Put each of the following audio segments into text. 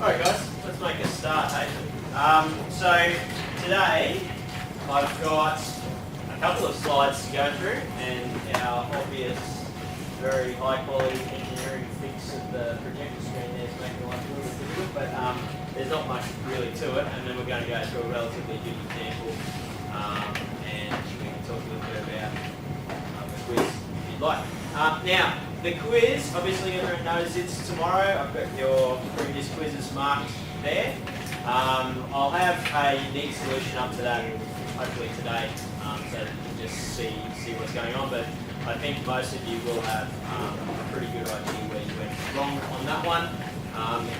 Alright guys, let's make a start, hey? So today I've got a couple of slides to go through and our obvious, very high quality engineering fix of the projector screen there is making life a little bit difficult, but there's not much really to it, and then we're going to go through a relatively big example and we can talk a little bit about the quiz if you'd like. Now, the quiz, obviously everyone knows it's tomorrow. I've got your previous quizzes marked there. I'll have a unique solution up to that, hopefully today, so that you can just see what's going on. But I think most of you will have a pretty good idea where you went wrong on that one.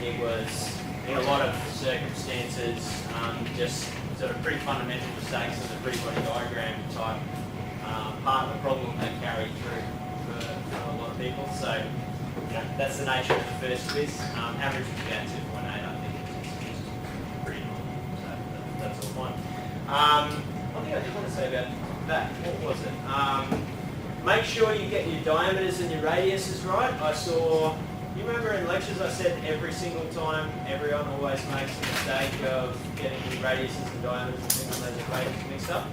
It was, in a lot of circumstances, just sort of pretty fundamental mistakes in the free body diagram type part of the problem that carried through for a lot of people. So, you know, that's the nature of the first quiz. Average was about 2.8, I think. It's pretty normal. So that's all fine. One thing I did want to say about that, what was it? Make sure you get your diameters and your radiuses right. I saw, you remember in lectures I said every single time everyone always makes the mistake of getting radiuses and diameters and things on those equations mixed up.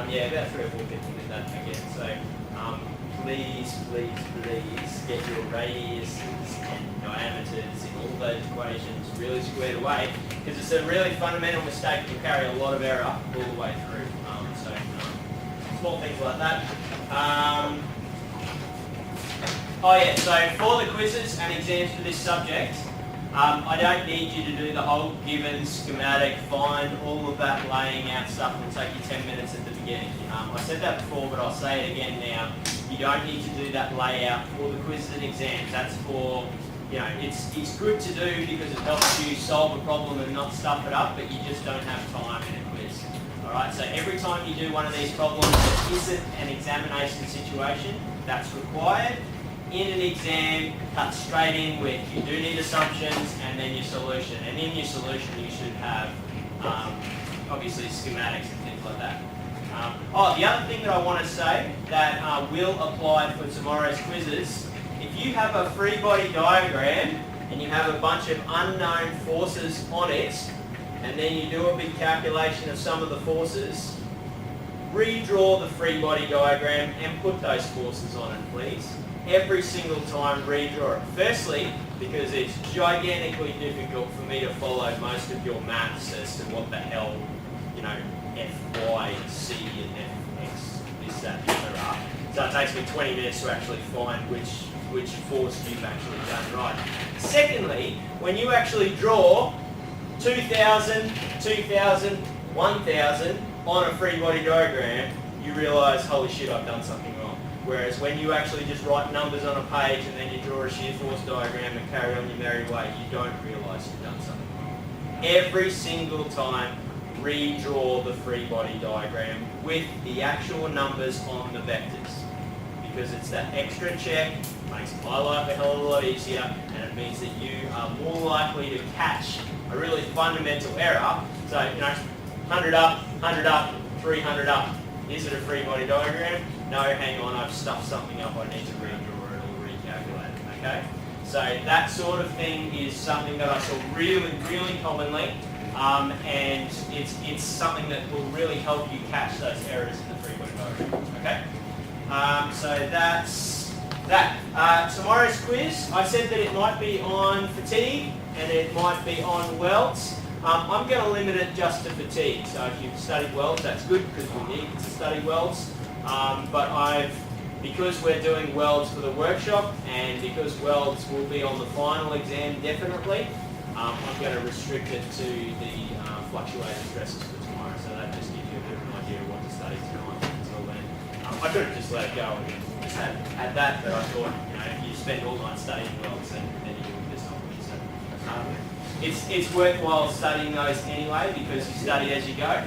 Yeah, about 3 or 4 people did that again. So please get your radiuses and diameters in all those equations really squared away, because it's a really fundamental mistake that will carry a lot of error all the way through. So small things like that. Oh yeah, so for the quizzes and exams for this subject, I don't need you to do the whole given schematic, find all of that laying out stuff. It'll take you 10 minutes at the beginning. I said that before, but I'll say it again now. You don't need to do that layout for the quizzes and exams. That's for, you know, it's good to do because it helps you solve a problem and not stuff it up, but you just don't have time in a quiz. Alright, so every time you do one of these problems that isn't an examination situation, that's required. In an exam, cut straight in with you do need assumptions and then your solution. And in your solution you should have obviously schematics and things like that. The other thing that I want to say that will apply for tomorrow's quizzes, if you have a free body diagram and you have a bunch of unknown forces on it, and then you do a big calculation of some of the forces, redraw the free body diagram and put those forces on it, please. Every single time redraw it. Firstly, because it's gigantically difficult for me to follow most of your maths as to what the hell, you know, F, Y, C and F, X, this, that, the other are. So it takes me 20 minutes to actually find which force you've actually done right. Secondly, when you actually draw 2,000, 2,000, 1,000 on a free body diagram, you realise, holy shit, I've done something wrong. Whereas when you actually just write numbers on a page and then you draw a shear force diagram and carry on your merry way, you don't realise you've done something wrong. Every single time, redraw the free body diagram with the actual numbers on the vectors. Because it's that extra check, makes my life a hell of a lot easier, and it means that you are more likely to catch a really fundamental error. So, you know, 100 up, 300 up. Is it a free body diagram? No, hang on, I've stuffed something up, I need to redraw it or recalculate it, okay? So that sort of thing is something that I saw really commonly, and it's something that will really help you catch those errors in the free body diagram, okay? So that's that. Tomorrow's quiz, I said that it might be on fatigue and it might be on welds. I'm going to limit it just to fatigue, so if you've studied welds, that's good because we need to study welds. But because we're doing welds for the workshop and because welds will be on the final exam definitely, I'm going to restrict it to the fluctuating stresses for tomorrow, so that just gives you a bit of an idea of what to study tonight until then. I could have just let it go and just had that, but I thought, you know, if you spend all night studying welds, then you will miss something. So, it's worthwhile studying those anyway because you study as you go.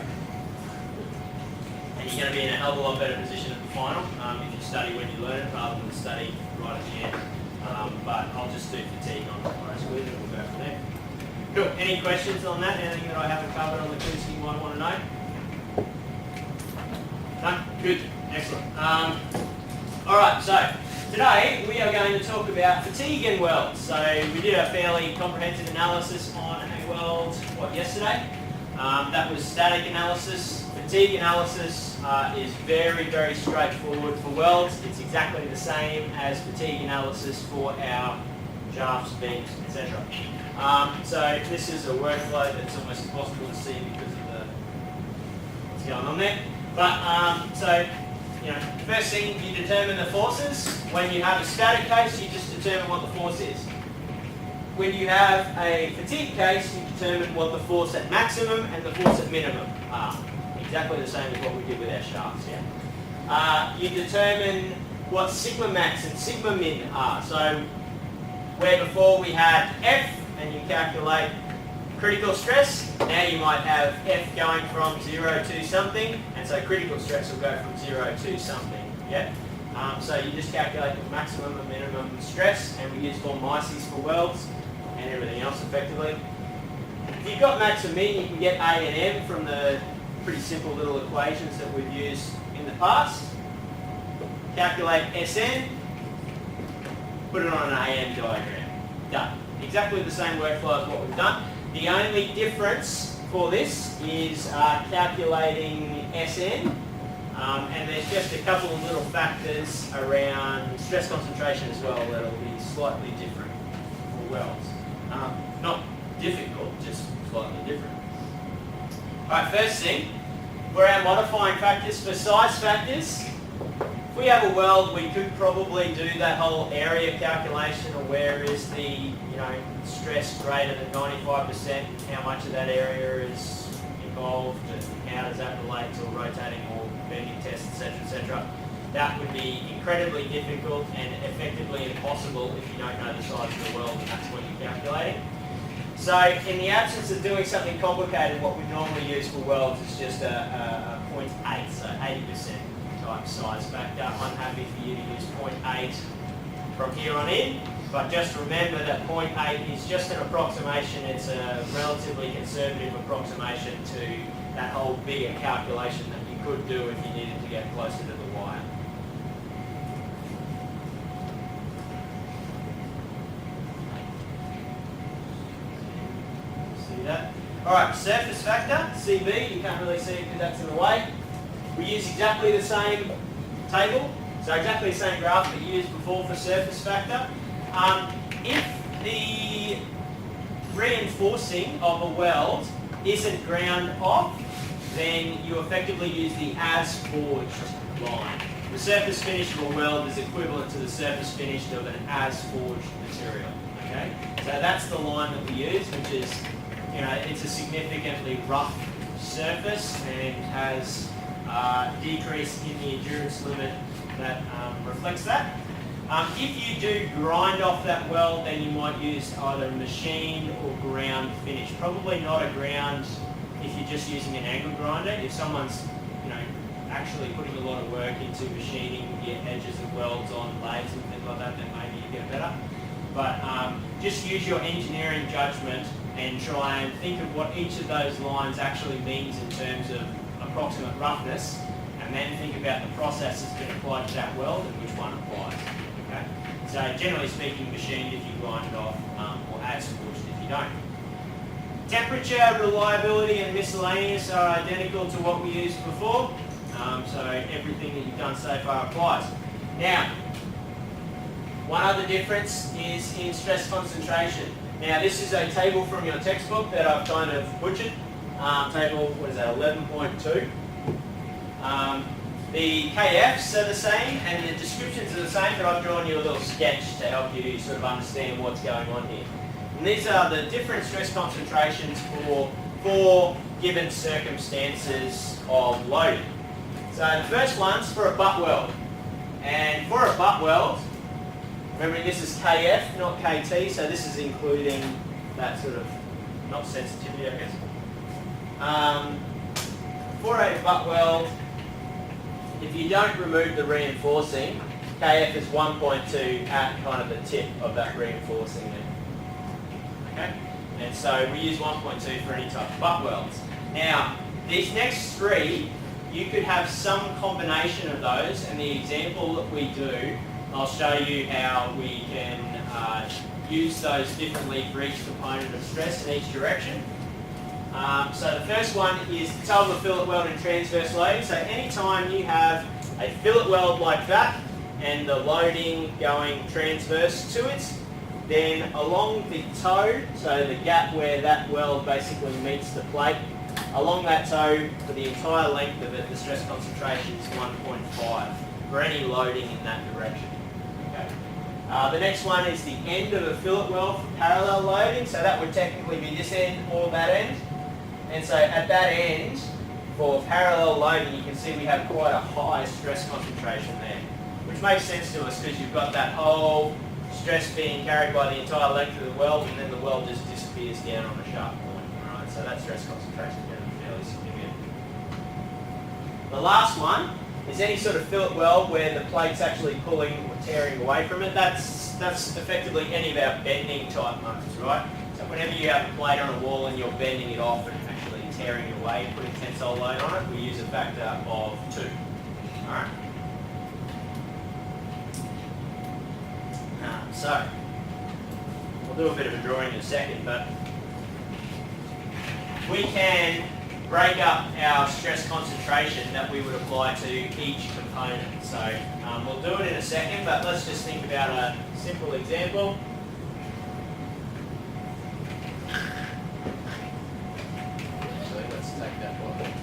And you're going to be in a hell of a lot better position at the final if you study when you learn it rather than study right at the end. But I'll just do fatigue on tomorrow's quiz and we'll go from there. Cool. Any questions on that? Anything that I haven't covered on the quiz you might want to know? No? Good. Excellent. Alright, so Today we are going to talk about fatigue and welds. So we did a fairly comprehensive analysis on a weld, yesterday? That was static analysis. Fatigue analysis is very, very straightforward for welds. It's exactly the same as fatigue analysis for our shafts, beams, etc. So this is a workflow that's almost impossible to see because of what's going on there. But first thing, you determine the forces. When you have a static case, you just determine what the force is. When you have a fatigue case, you determine what the force at maximum and the force at minimum are. Exactly the same as what we did with our shafts. Yeah. You determine what sigma max and sigma min are. So where before we had F and you calculate critical stress, now you might have F going from 0 to something, and so critical stress will go from 0 to something. Yeah. So you just calculate the maximum and minimum stress, and we use formices for welds and everything else effectively. If you've got max and min, you can get A and M from the pretty simple little equations that we've used in the past. Calculate SN, put it on an AM diagram. Done. Exactly the same workflow as what we've done. The only difference for this is calculating SN, and there's just a couple of little factors around stress concentration as well that will be slightly different for welds. Not difficult, just slightly different. Alright, first thing, for our modifying factors, for size factors, if we have a weld, we could probably do that whole area calculation of where is the stress greater than 95%, how much of that area is involved, and how does that relate to a rotating or bending test, etc., etc. That would be incredibly difficult and effectively impossible if you don't know the size of the weld and that's what you're calculating. So in the absence of doing something complicated, what we normally use for welds is just a 0.8, so 80% type size factor. I'm happy for you to use 0.8 from here on in, but just remember that 0.8 is just an approximation. It's a relatively conservative approximation to that whole bigger calculation that you could do if you needed to get closer to the wire. See that? Alright, surface factor, CB, you can't really see it because that's in the way. We use exactly the same table, so exactly the same graph that you used before for surface factor. If the reinforcing of a weld isn't ground off, then you effectively use the as forged line. The surface finish of a weld is equivalent to the surface finish of an as forged material. Okay, so that's the line that we use, which is, it's a significantly rough surface and has decrease in the endurance limit that reflects that. If you do grind off that weld, then you might use either machined or ground finish. Probably not a ground if you're just using an angle grinder. If someone's actually putting a lot of work into machining the edges of welds on lathes and things like that, then maybe you get better. But just use your engineering judgment and try and think of what each of those lines actually means in terms of approximate roughness, and then think about the process that's been applied to that weld and which one applies. Okay? So generally speaking, machined if you grind it off, or as forged if you don't. Temperature, reliability and miscellaneous are identical to what we used before, so everything that you've done so far applies. Now, one other difference is in stress concentration. Now this is a table from your textbook that I've kind of butchered. Table, 11.2. The KFs are the same and the descriptions are the same, but I've drawn you a little sketch to help you sort of understand what's going on here. And these are the different stress concentrations for 4 given circumstances of loading. So the first one's for a butt weld. And for a butt weld, remembering this is KF, not KT, so this is including that sort of, not sensitivity, I guess. For a butt weld, if you don't remove the reinforcing, KF is 1.2 at kind of the tip of that reinforcing there. Okay? And so we use 1.2 for any type of butt welds. Now, these next 3, you could have some combination of those, and the example that we do I'll show you how we can use those differently for each component of stress in each direction. So the first one is the tub of fillet weld and transverse loading. So anytime you have a fillet weld like that and the loading going transverse to it, then along the toe, so the gap where that weld basically meets the plate, along that toe for the entire length of it, the stress concentration is 1.5 for any loading in that direction. Okay. The next one is the end of a fillet weld for parallel loading, so that would technically be this end or that end. And so at that end, for parallel loading, you can see we have quite a high stress concentration there, which makes sense to us because you've got that whole stress being carried by the entire length of the weld, and then the weld just disappears down on a sharp point. Alright, so that stress concentration is going to be fairly significant. The last one is any sort of fillet weld where the plate's actually pulling or tearing away from it. That's effectively any of our bending type motors, right? So whenever you have a plate on a wall and you're bending it off and actually tearing it away, putting tensile load on it, we use a factor of 2. Alright? So, we'll do a bit of a drawing in a second, but we can break up our stress concentration that we would apply to each component. So, we'll do it in a second, but let's just think about a simple example. Actually, let's take that one there.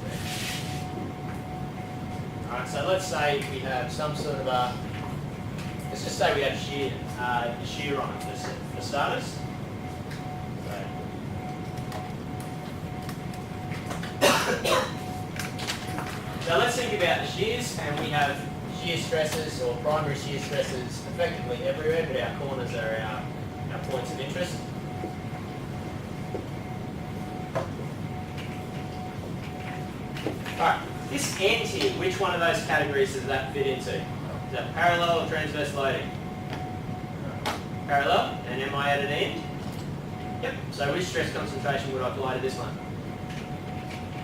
Alright, so let's say we have some sort of a, let's just say we have shear on it for starters. So let's think about the shears, and we have shear stresses or primary shear stresses effectively everywhere, but our corners are our points of interest. Alright, this end here, which one of those categories does that fit into? Is that parallel or transverse loading? Parallel, and am I at an end? Yep, so which stress concentration would I apply to this one?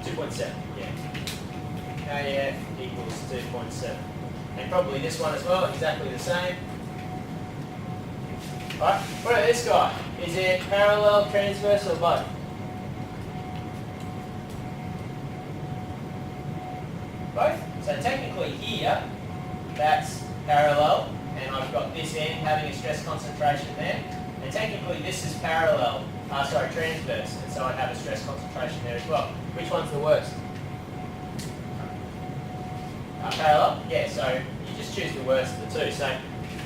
2.7, yeah. KF equals 2.7. And probably this one as well, exactly the same. Alright, what about this guy? Is it parallel, transverse, or both? Both. So technically here, that's parallel, and I've got this end having a stress concentration there. And technically this is transverse, and so I'd have a stress concentration there as well. Which one's the worst? Parallel? Yeah, so you just choose the worst of the two. So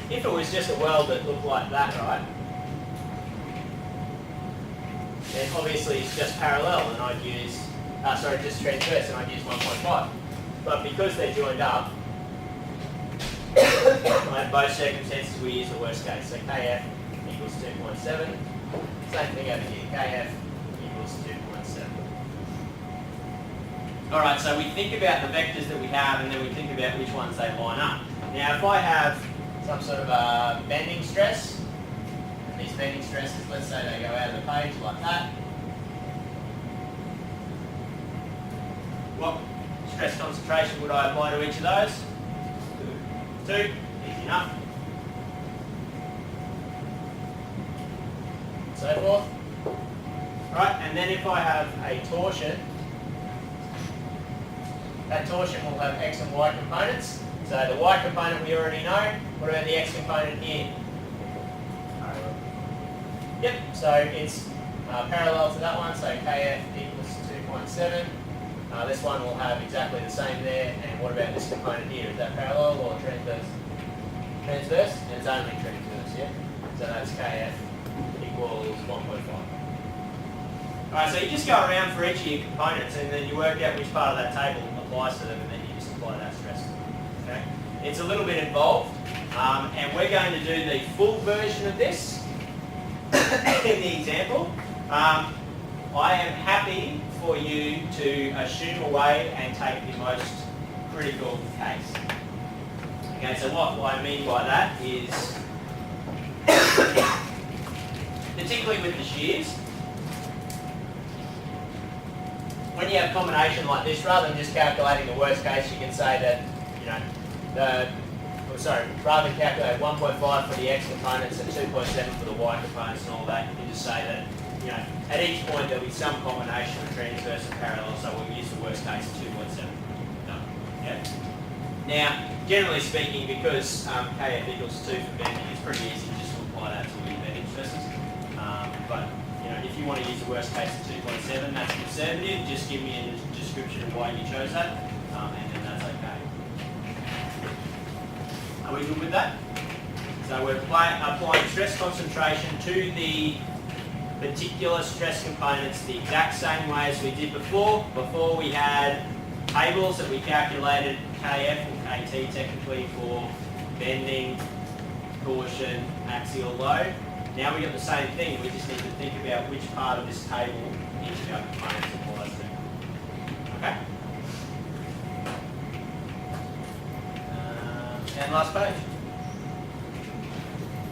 if it was just a weld that looked like that, right, then obviously it's just parallel, and I'd use, just transverse, and I'd use 1.5. But because they're joined up, in both circumstances we use the worst case. So KF equals 2.7. Same thing over here. KF equals 2.7. Alright, so we think about the vectors that we have, and then we think about which ones they line up. Now if I have some sort of a bending stress, and these bending stresses, let's say they go out of the page like that. What stress concentration would I apply to each of those? 2. Easy enough. So forth. Right, and then if I have a torsion, that torsion will have X and Y components. So the Y component we already know. What about the X component here? Yep, so it's parallel to that one, so KF equals 2.7. This one will have exactly the same there. And what about this component here? Is that parallel or transverse? Transverse? And it's only transverse, yeah? So that's KF equals 1.5. Alright, so you just go around for each of your components, and then you work out which part of that table applies to them, and then you just apply that stress. Okay? It's a little bit involved, and we're going to do the full version of this in the example. I am happy for you to assume away and take the most critical case. Okay, so what I mean by that is, particularly with the shears, when you have a combination like this, rather than just calculating the worst case, you can say that, we'll rather than calculate 1.5 for the X components and 2.7 for the Y components and all that, you can just say that, you know, at each point there'll be some combination of transverse and parallel, so we'll use the worst case 2.7. Done. Yeah. Now, generally speaking, because KF equals 2 for bending, it's pretty easy just to apply that to all your bending stresses. But you know, if you want to use the worst case of 2.7, that's conservative. Just give me a description of why you chose that, and then that's okay. Are we good with that? So we're applying stress concentration to the particular stress components the exact same way as we did before. Before we had tables that we calculated KF or KT technically for bending, torsion, axial load. Now we've got the same thing, we just need to think about which part of this table each of our components applies to. Okay? And last page.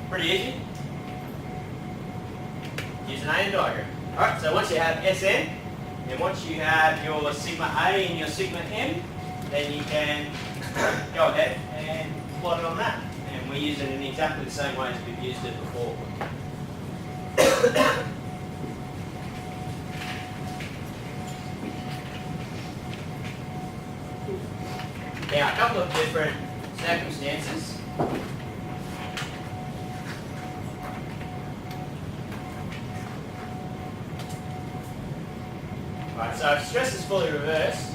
Pretty easy. Use an AN diagram. Alright, so once you have SN, and once you have your sigma A and your sigma M, then you can go ahead and plot it on that. And we use it in exactly the same way as we've used it before. Now, a couple of different circumstances. Right, so if stress is fully reversed,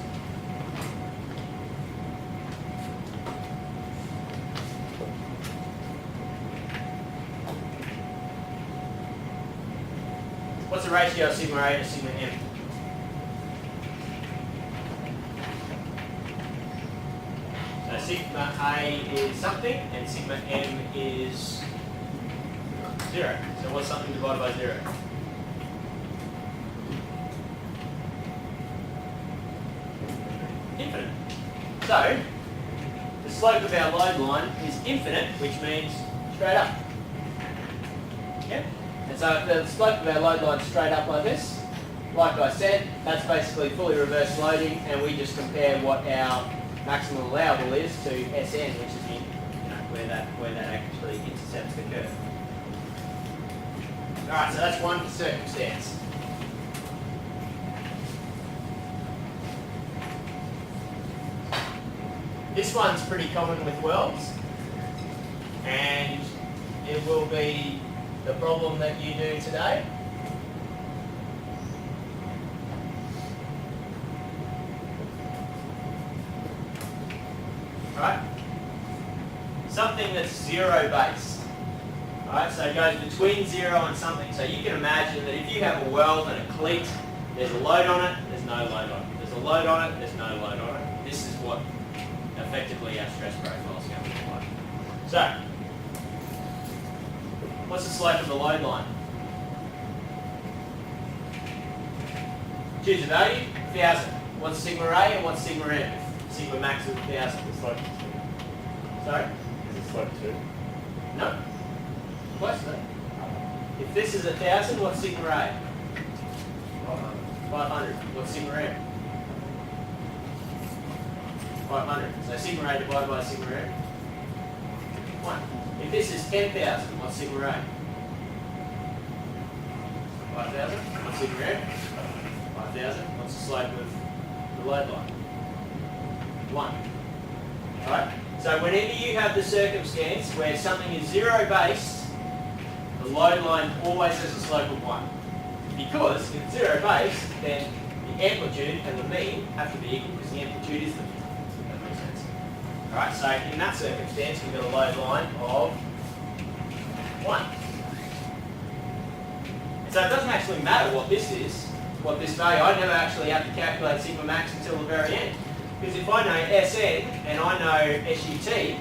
what's the ratio of sigma A to sigma M? So sigma A is something and sigma M is 0. So what's something divided by 0? Infinite. So the slope of our load line is infinite, which means straight up. Yeah? And so if the slope of our load line is straight up like this, like I said, that's basically fully reverse loading, and we just compare what our maximum allowable is to SN, which is where that actually intercepts the curve. Alright, so that's one circumstance. This one's pretty common with welds, and it will be the problem that you do today. Right? Something that's zero based. Alright, so it goes between 0 and something. So you can imagine that if you have a weld and a cleat, there's a load on it, there's no load on it. There's a load on it, there's no load on it. This is what effectively our stress profile is going to look like. So, what's the slope of the load line? Choose a value, 1,000. What's sigma A and what's sigma M? Sigma max is 1,000. The slope is 2. Sorry? Is the slope 2? No. Close though. If this is 1,000, what's sigma A? 500. What's sigma M? 500. So sigma A divided by sigma M? 1. If this is 10,000, what's sigma A? 5,000. What's sigma M? 5,000. What's the slope of the load line? 1. Alright? So whenever you have the circumstance where something is zero based, the load line always has a slope of 1. Because if it's zero based, then the amplitude and the mean have to be equal because the amplitude is the mean. If that makes sense. Alright, so in that circumstance, we've got a load line of 1. And so it doesn't actually matter what this is, what this value. I never actually have to calculate sigma max until the very end. Because if I know SN and I know SUT,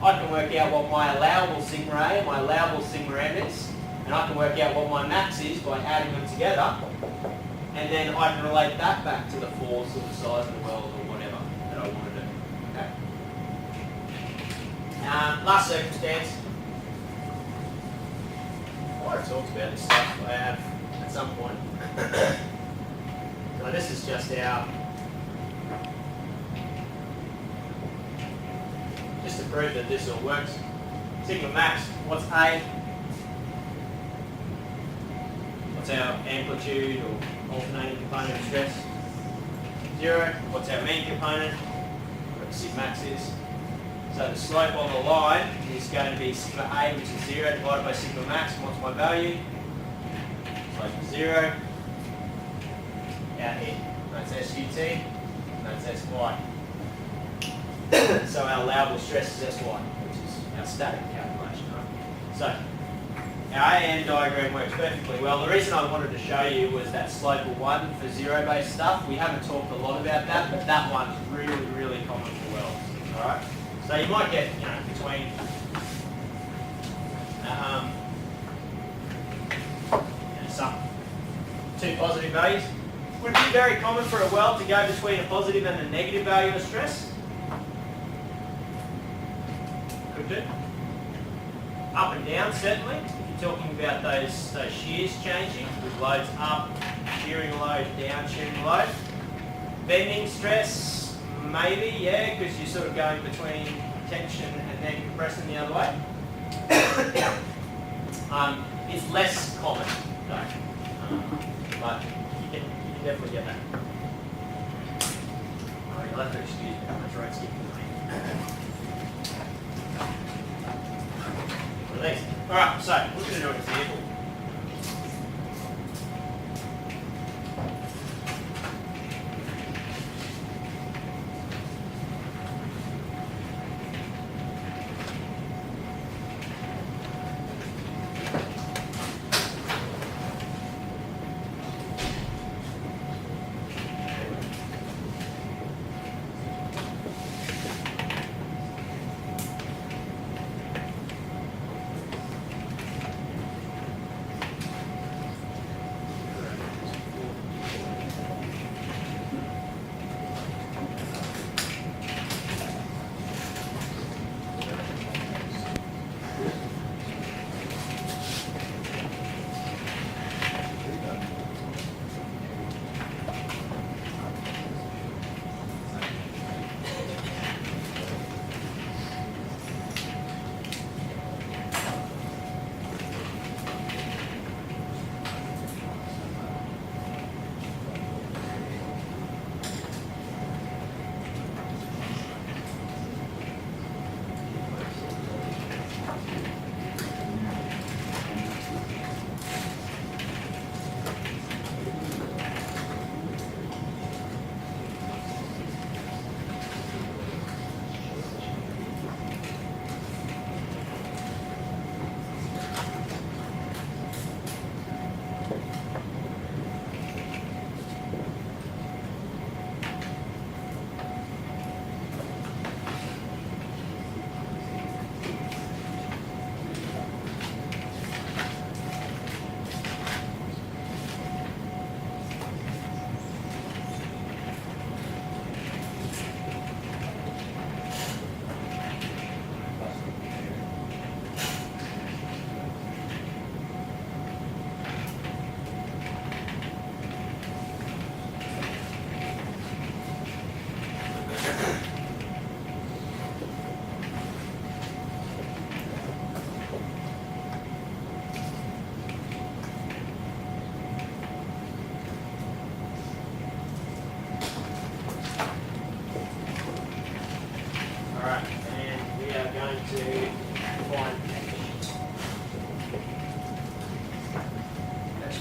I can work out what my allowable sigma A and my allowable sigma M is, and I can work out what my max is by adding them together, and then I can relate that back to the force or the size of the weld or whatever that I want to do. Okay. Last circumstance. I want to talk about this stuff I have at some point. So this is just just to prove that this all works. Sigma max, what's A? What's our amplitude or alternating component of stress? 0. What's our mean component? What the sigma max is. So the slope on the line is going to be sigma A, which is 0, divided by sigma max. What's my value? Slope is 0. Out here. That's SUT. That's SY. So our allowable stress is SY, which is our static calculation. Right? So our AN diagram works perfectly well. The reason I wanted to show you was that slope of 1 for zero-based stuff. We haven't talked a lot about that, but that one's really, really common for welds. All right. So you might get, between some two positive values. Would it be very common for a weld to go between a positive and a negative value of stress? Could do. Up and down, certainly. If you're talking about those shears changing, with loads up, shearing load, down, shearing load. Bending stress, maybe, yeah, because you're sort of going between tension and then compressing the other way. It's less common, though. But you can definitely get that. Oh, you'll have to excuse me how much road skipping Release. Alright, so we're going to do an example.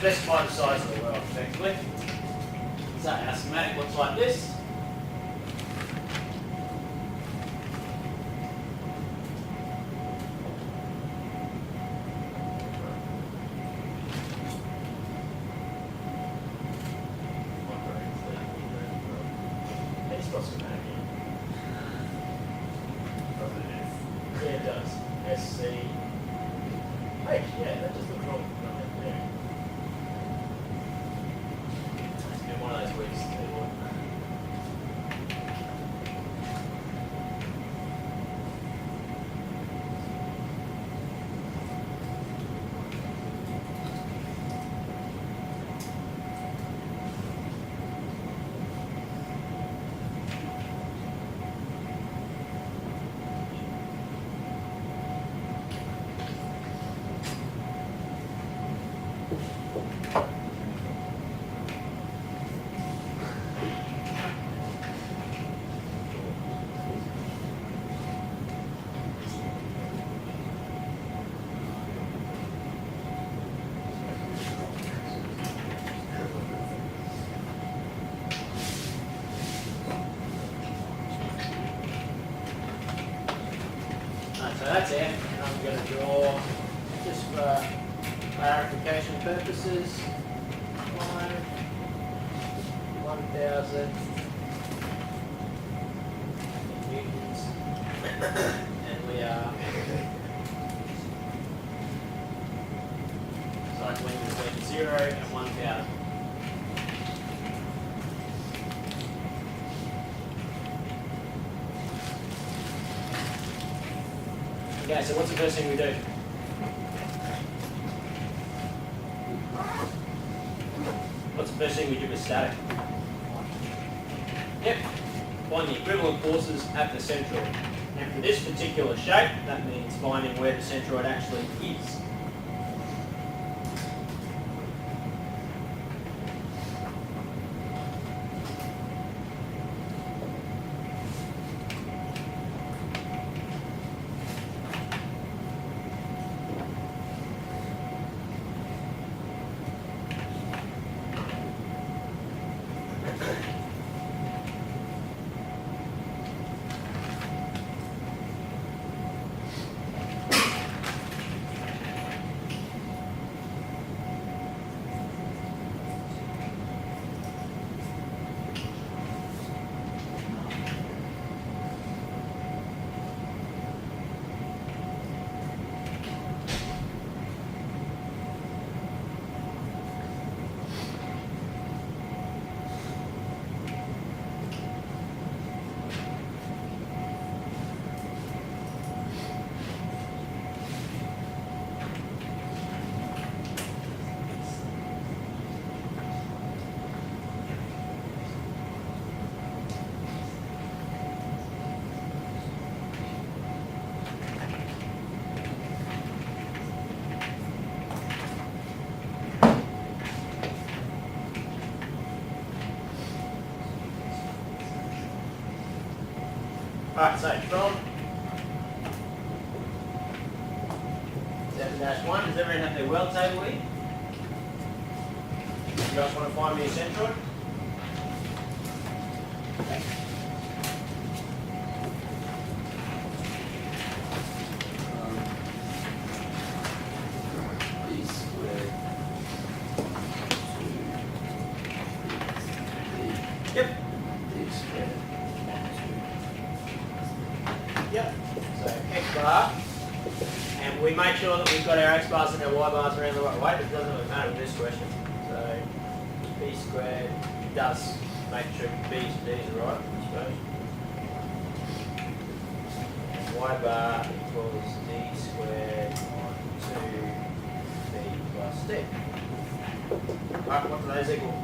Specify the size of the weld effectively. So our schematic looks like this. It's got schematic in it. Yeah, it does. SC. Hey, yeah, that just looks wrong. There. One of those weeks. that's it. And I'm going to draw, just for clarification purposes, 1,000 newtons. And we are cycling between 0 and 1,000. Okay, so what's the first thing we do? What's the first thing we do with static? Yep, find the equivalent forces at the centroid. And for this particular shape, that means finding where the centroid actually is. Alright, so from 7-1, does everyone have their weld table here? You guys want to find me a centroid? Okay. Yep. Yep. So X bar, and we make sure that we've got our X bars and our Y bars around the right way, but it doesn't really matter with this question. So B squared does make sure B's and D's are right, I suppose. And Y bar equals D squared on 2B plus D. Alright, what do those equal?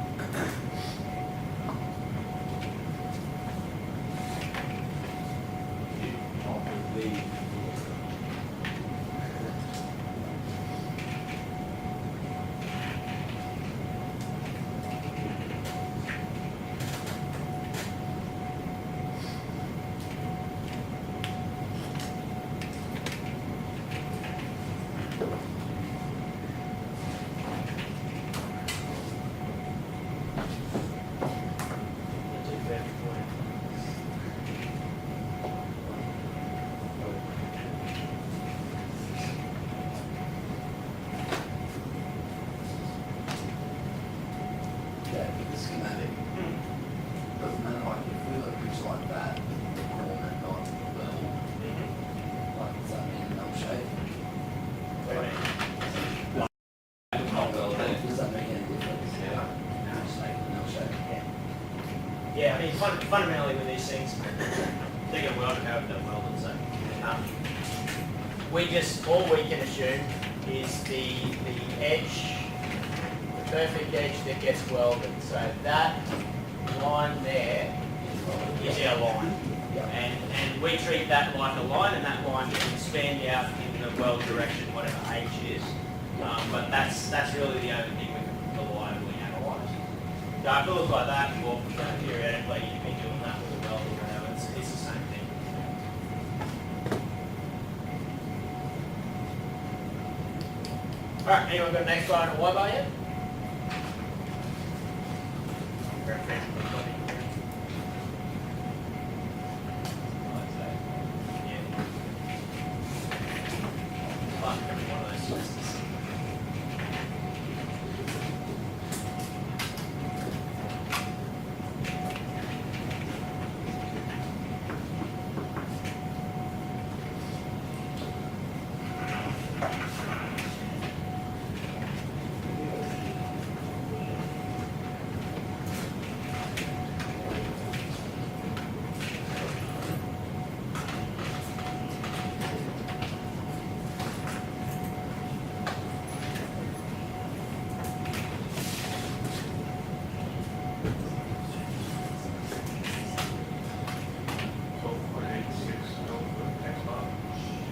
Yeah, I mean, fundamentally with these things, they're going to weld it however they're welded. So, all we can assume is the edge, the perfect edge that gets welded. So that line there is our line, and we treat that like a line, and that line can expand out in the weld direction, whatever H is. But that's really the only thing we can reliably analyse. So if it looks like that, well, theoretically you can be doing that with a weld or whatever. It's the same thing. All right, anyone got an X bar and a Y bar yet?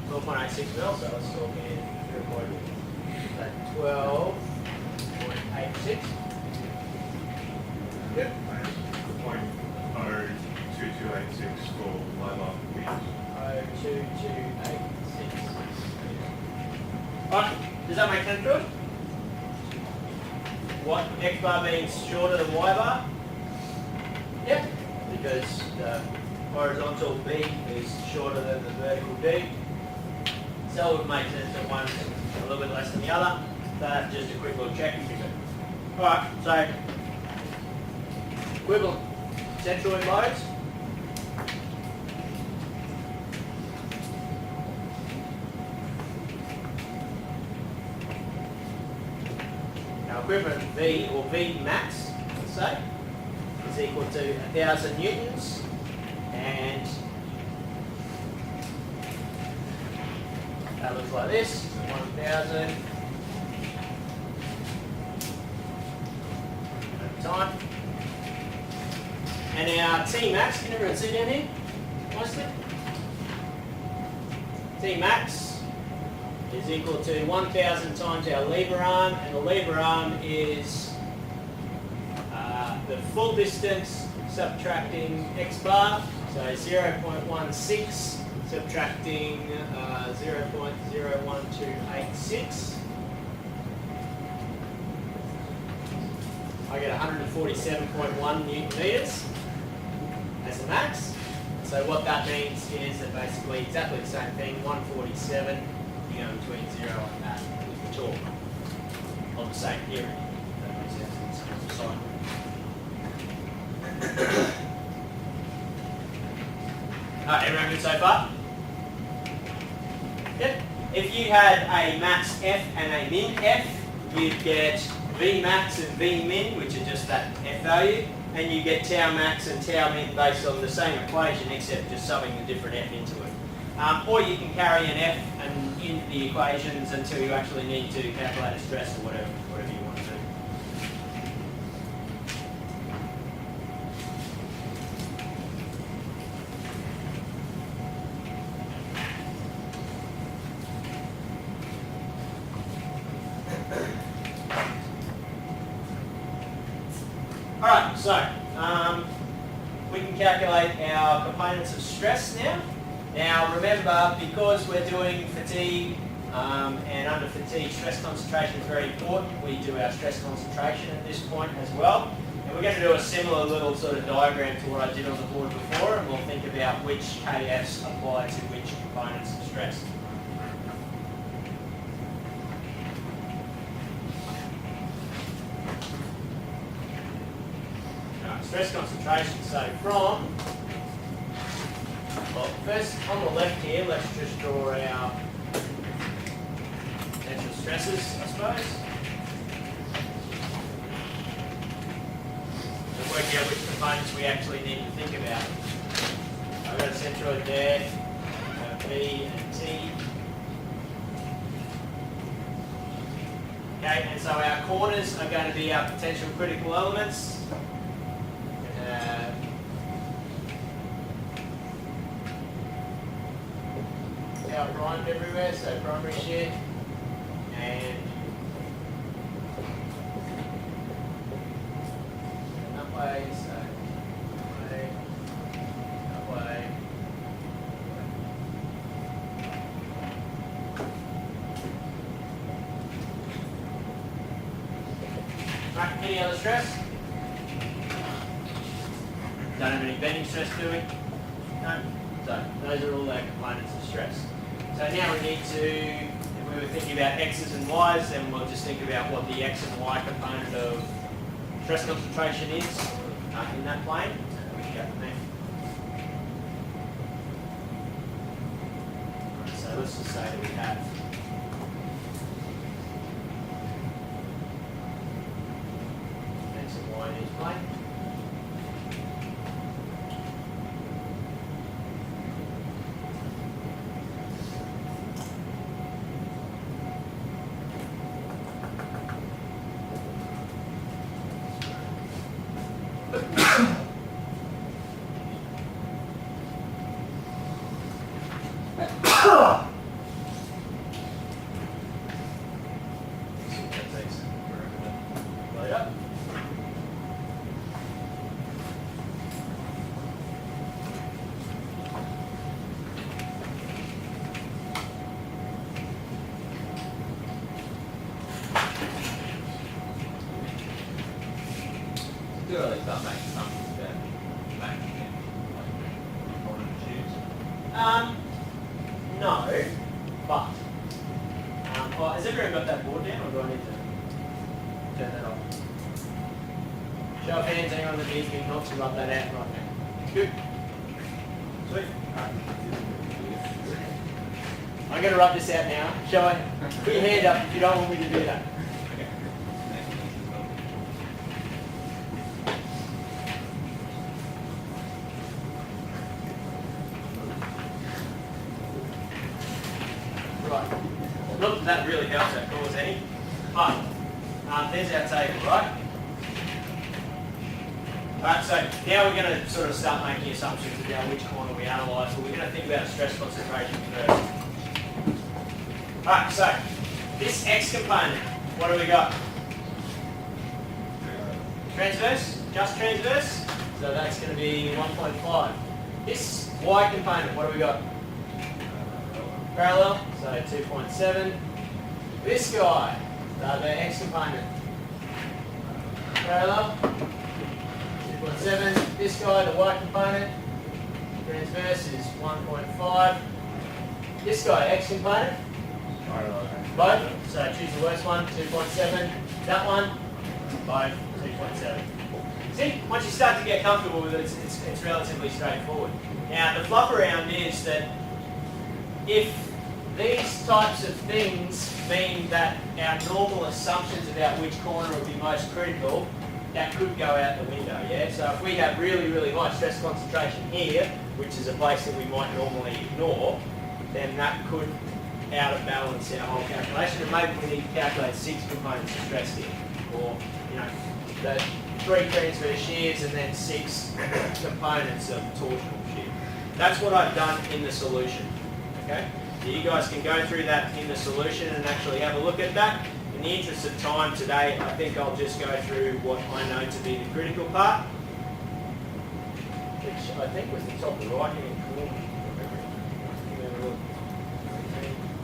12.86 mil, so let's talk in 12.86. Yep. 0.02286 for Lila wheels. 02286. Alright, does that make sense to us? What X bar being shorter than Y bar? Yep, because the horizontal B is shorter than the vertical D. So it would make sense that one's a little bit less than the other. So that's just a quick little check if you do. Alright, so equivalent central in loads. Now equivalent V, or V max, let's say, is equal to 1,000 newtons, and that looks like this, 1,000 over time. And our T max, can everyone see down here nicely? T max is equal to 1,000 times our lever arm, and the lever arm is the full distance subtracting X bar, so 0.16 subtracting 0.01286. I get 147.1 newton meters as the max. So what that means is that basically exactly the same thing, 147, you go between 0 and that with the torque of the same period. That makes sense. It's a cycle. Alright, everyone good so far? Yep. If you had a max F and a min F, you'd get V max and V min, which are just that F value, and you get tau max and tau min based on the same equation except just subbing a different F into it. Or you can carry an F and into the equations until you actually need to calculate a stress or whatever you want to do. Alright, so we can calculate our components of stress now. Now remember, because we're doing fatigue and under fatigue, stress concentration is very important. We do our stress concentration at this point as well. And we're going to do a similar little sort of diagram to what I did on the board before, and we'll think about which KFs apply to which components of stress. Stress concentration, so from, well, first on the left here, let's just draw our potential stresses, I suppose. And work out which components we actually need to think about. I've got a centroid there, B and T. Okay, and so our corners are going to be our potential critical elements. Primed everywhere, so primary shear, and that way, so that way. Right, any other stress? Don't have any bending stress, do we? No. So those are all our components of stress. So now we need to, if we were thinking about X's and Y's, then we'll just think about what the X and Y component of stress concentration is in that plane, and we can go from there. Right, so let's just say that we have X and Y in each plane. Load up. Do really start making something about back again, like on the shoes. No, but has everyone got that board down, or do I need to turn that off? Show of hands, anyone that needs me not to rub that out right now. Good. Sweet. Alright. I'm going to rub this out now. Shall I? Put your hand up if you don't want me to do that. Right. Not that that really helps our cause any, but there's our table, right? Alright, so now we're going to sort of start making assumptions about which corner we analyse, but we're going to think about stress concentration first. Alright, so this X component, what do we got? Transverse, just transverse, so that's going to be 1.5. This Y component, what do we got? Parallel, so 2.7. This guy, the X component, parallel, 2.7. This guy, the Y component, transverse is 1.5. This guy, X component, both, so choose the worst one, 2.7. That one, both, 2.7. See, once you start to get comfortable with it, it's relatively straightforward. Now, the fluff around is that if these types of things mean that our normal assumptions about which corner will be most critical, that could go out the window, yeah? So if we have really, really high stress concentration here, which is a place that we might normally ignore, then that could out of balance our whole calculation, and maybe we need to calculate 6 components of stress here, or, you know, the 3 transverse shears and then 6 components of torsional shear. That's what I've done in the solution, okay? So you guys can go through that in the solution and actually have a look at that. In the interest of time today, I think I'll just go through what I know to be the critical part, which I think was the top right-hand corner.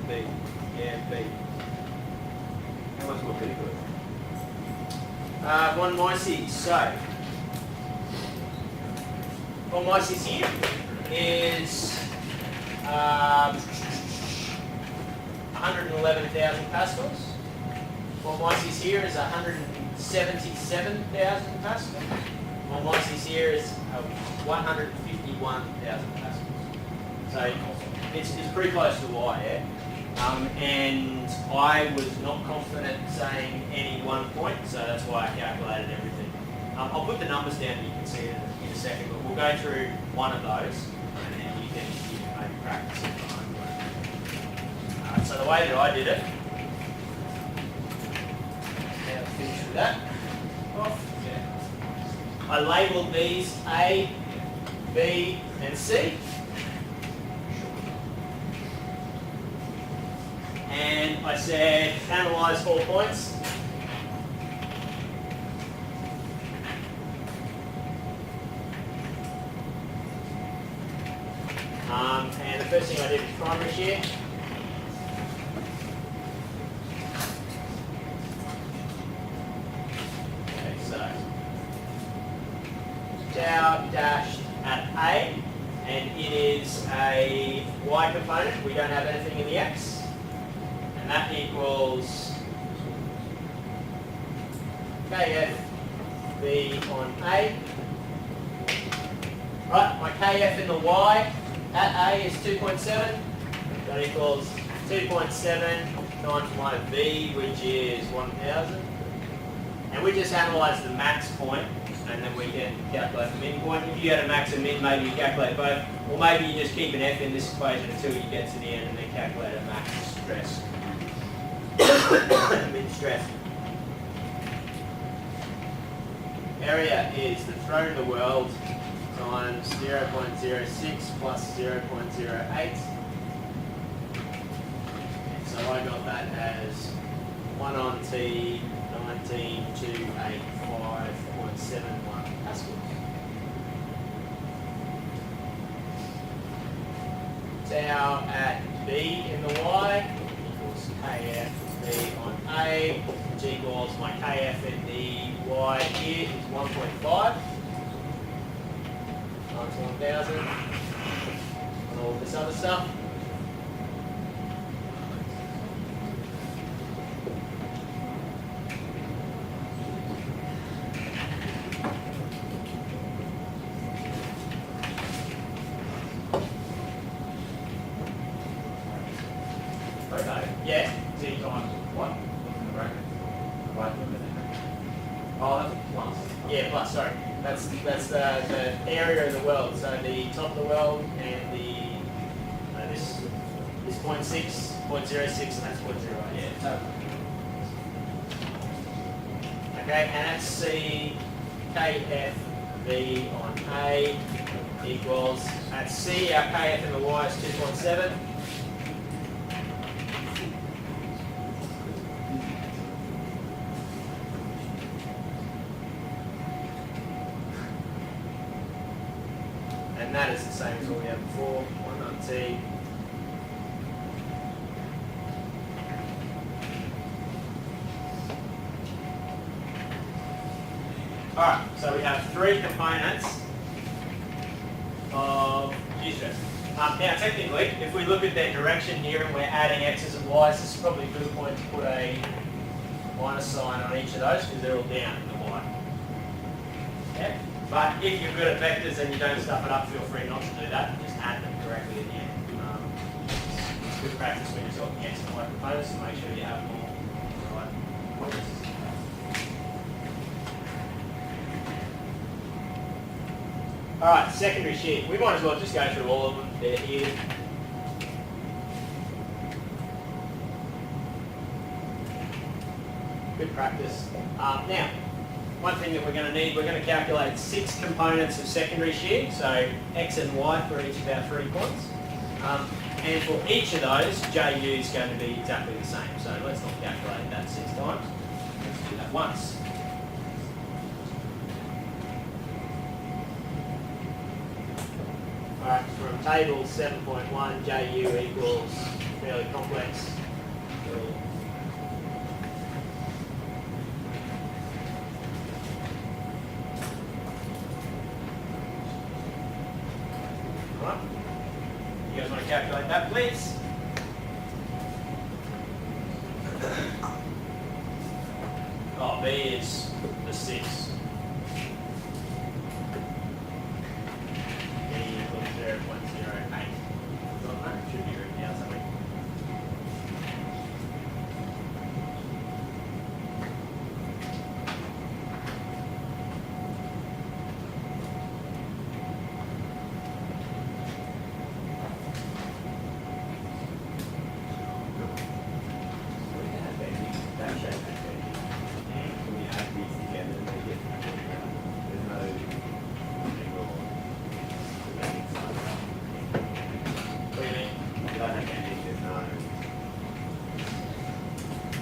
B. Yeah, B. How much more critical? 1 myces. So, 1 myces here is 111,000 pascals. 1 myces here is 177,000 pascals. 1 myces here is 151,000 pascals. So, it's pretty close to Y, yeah? And I was not confident saying any one point, so that's why I calculated everything. I'll put the numbers down and you can see it in a second, but we'll go through one of those and then you can maybe practice it at home. So the way that I did it, now to finish with that, I labelled these A, B and C. And I said, analyse 4 points. And the first thing I did was primary shear. Okay, so tau dashed at A, and it is a Y component. We don't have anything in the X. And that equals KF B on A. Right, my KF in the Y at A is 2.7. That equals 2.7 times my V, which is 1,000. And we just analyse the max point, and then we can calculate the min point. If you had a max and min, maybe you calculate both. Or maybe you just keep an F in this equation until you get to the end and then calculate a max stress. Min stress. area is the throw to the weld times 0.06 plus 0.08. So I got that as 1 on T 19285.71 pascals. Tau at B in the Y equals Kf B on A, which equals my Kf in the Y here is 1.5 times 1000 and all this other stuff. Okay. Yeah. T times what? What's in the bracket? Right limit. Oh, that's a plus. Yeah, plus, sorry. That's the area of the weld. So the top of the weld and the this 0.6, 0.06, and that's 0.08. Yeah, totally. Okay, and that's C KF V on A equals at C our KF in the Y is 2.7. And that is the same as what we had before, 1 on T. Alright, so we have 3 components of shear stress. Now technically, if we look at their direction here and we're adding x's and y's, this is probably a good point to put a minus sign on each of those because they're all down in the y. Okay? But if you're good at vectors and you don't stuff it up, feel free not to do that. Just add them correctly at the end. It's good practice when you're talking x and y components to make sure you have them all right. Alright, secondary shear. We might as well just go through all of them. They're here. Good practice. Now, one thing that we're going to need, we're going to calculate 6 components of secondary shear, so x and y for each of our 3 points. And for each of those, JU is going to be exactly the same. So let's not calculate that 6 times. Let's do that once. Alright, from table 7.1, JU equals fairly complex. Alright, you guys want to calculate that, please? Oh, B is the 6. B equals 0.08. Should be written down something.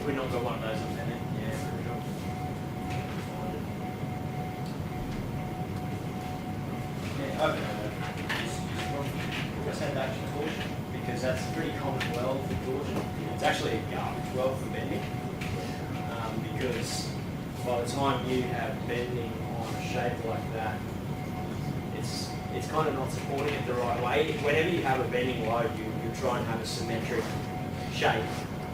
We've not got one of those on there. Yeah, pretty sure. Yeah, okay. Just had action torsion because that's a pretty common weld for torsion. It's actually a garbage weld for bending because by the time you have bending on a shape like that, it's kind of not supporting it the right way. Whenever you have a bending load, you try and have a symmetric shape